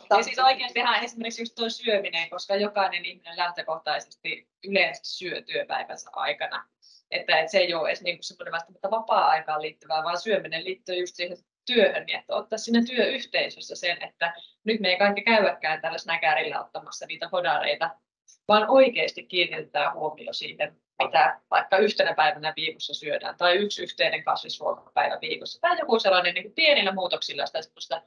Ja siis oikeastihan esimerkiksi just tuo syöminen, koska jokainen ihminen lähtökohtaisesti yleensä syö työpäivänsä aikana. Että se ei ole edes niin semmoinen välttämättä vapaa-aikaan liittyvää, vaan syöminen liittyy just siihen työhön, niin että ottaa siinä työyhteisössä sen, että nyt me ei kaikki käydäkään tällä snäkärillä ottamassa niitä hodareita, vaan oikeasti kiinnitetään huomio siihen, mitä vaikka yhtenä päivänä viikossa syödään, tai yksi yhteinen kasvisruokapäivä viikossa, tai joku sellainen niin kuin pienillä muutoksilla sitä semmoista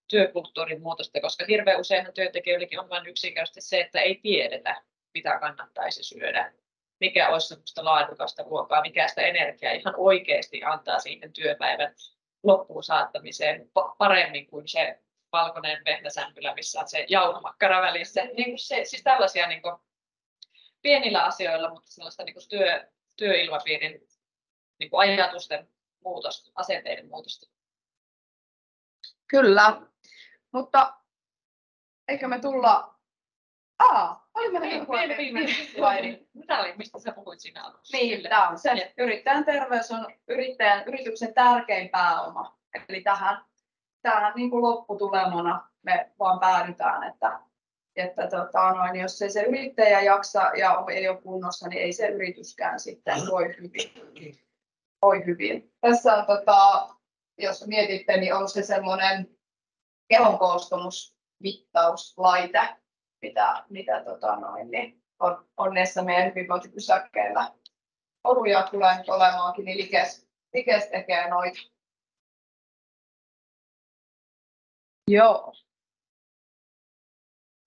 työkulttuurin muutosta, koska hirveän useinhan työntekijöillekin on vain yksinkertaisesti se, että ei tiedetä, mitä kannattaisi syödä, mikä olisi semmoista laadukasta ruokaa, mikä sitä energiaa ihan oikeasti antaa siihen työpäivän loppuun saattamiseen paremmin kuin se valkoinen vehnäsämpylä, missä on se jauhomakkara välissä. Niin kuin se, siis tällaisia niin kuin pienillä asioilla, mutta sellaista niin kuin työilmapiirin niin kuin ajatusten muutosta, asenteiden muutosta. Kyllä, mutta eikö me tulla... oli meillä Mitä oli, mistä sä puhuit siinä alussa? Niin, tämä on se. Yrittäjän terveys on yrityksen tärkein pääoma. Eli tähän niin kuin lopputulemana me vaan päädytään, että jos ei se yrittäjä jaksa ja ei ole kunnossa, niin ei se yrityskään sitten voi hyvin. Tässä on, jos mietitte, niin on se semmoinen kehonkoostumusmittauslaite, mitä niin on näissä meidän hyvinvointipysäkkeillä. Oruja tulee nyt olemaankin, niin Likes tekee noita. Joo.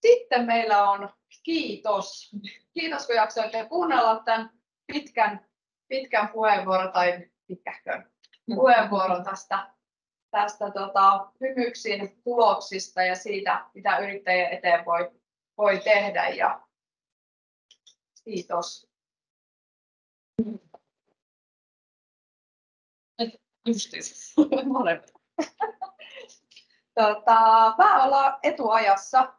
Sitten meillä on kiitos. Kiitos kun jaksoitte kuunnella tämän pitkän puheenvuoron tai pitkähkön puheenvuoron tästä Hymyksin tuloksista ja siitä, mitä yrittäjien eteen voi tehdä. Ja kiitos. Molemmat. Mä ollaan etuajassa.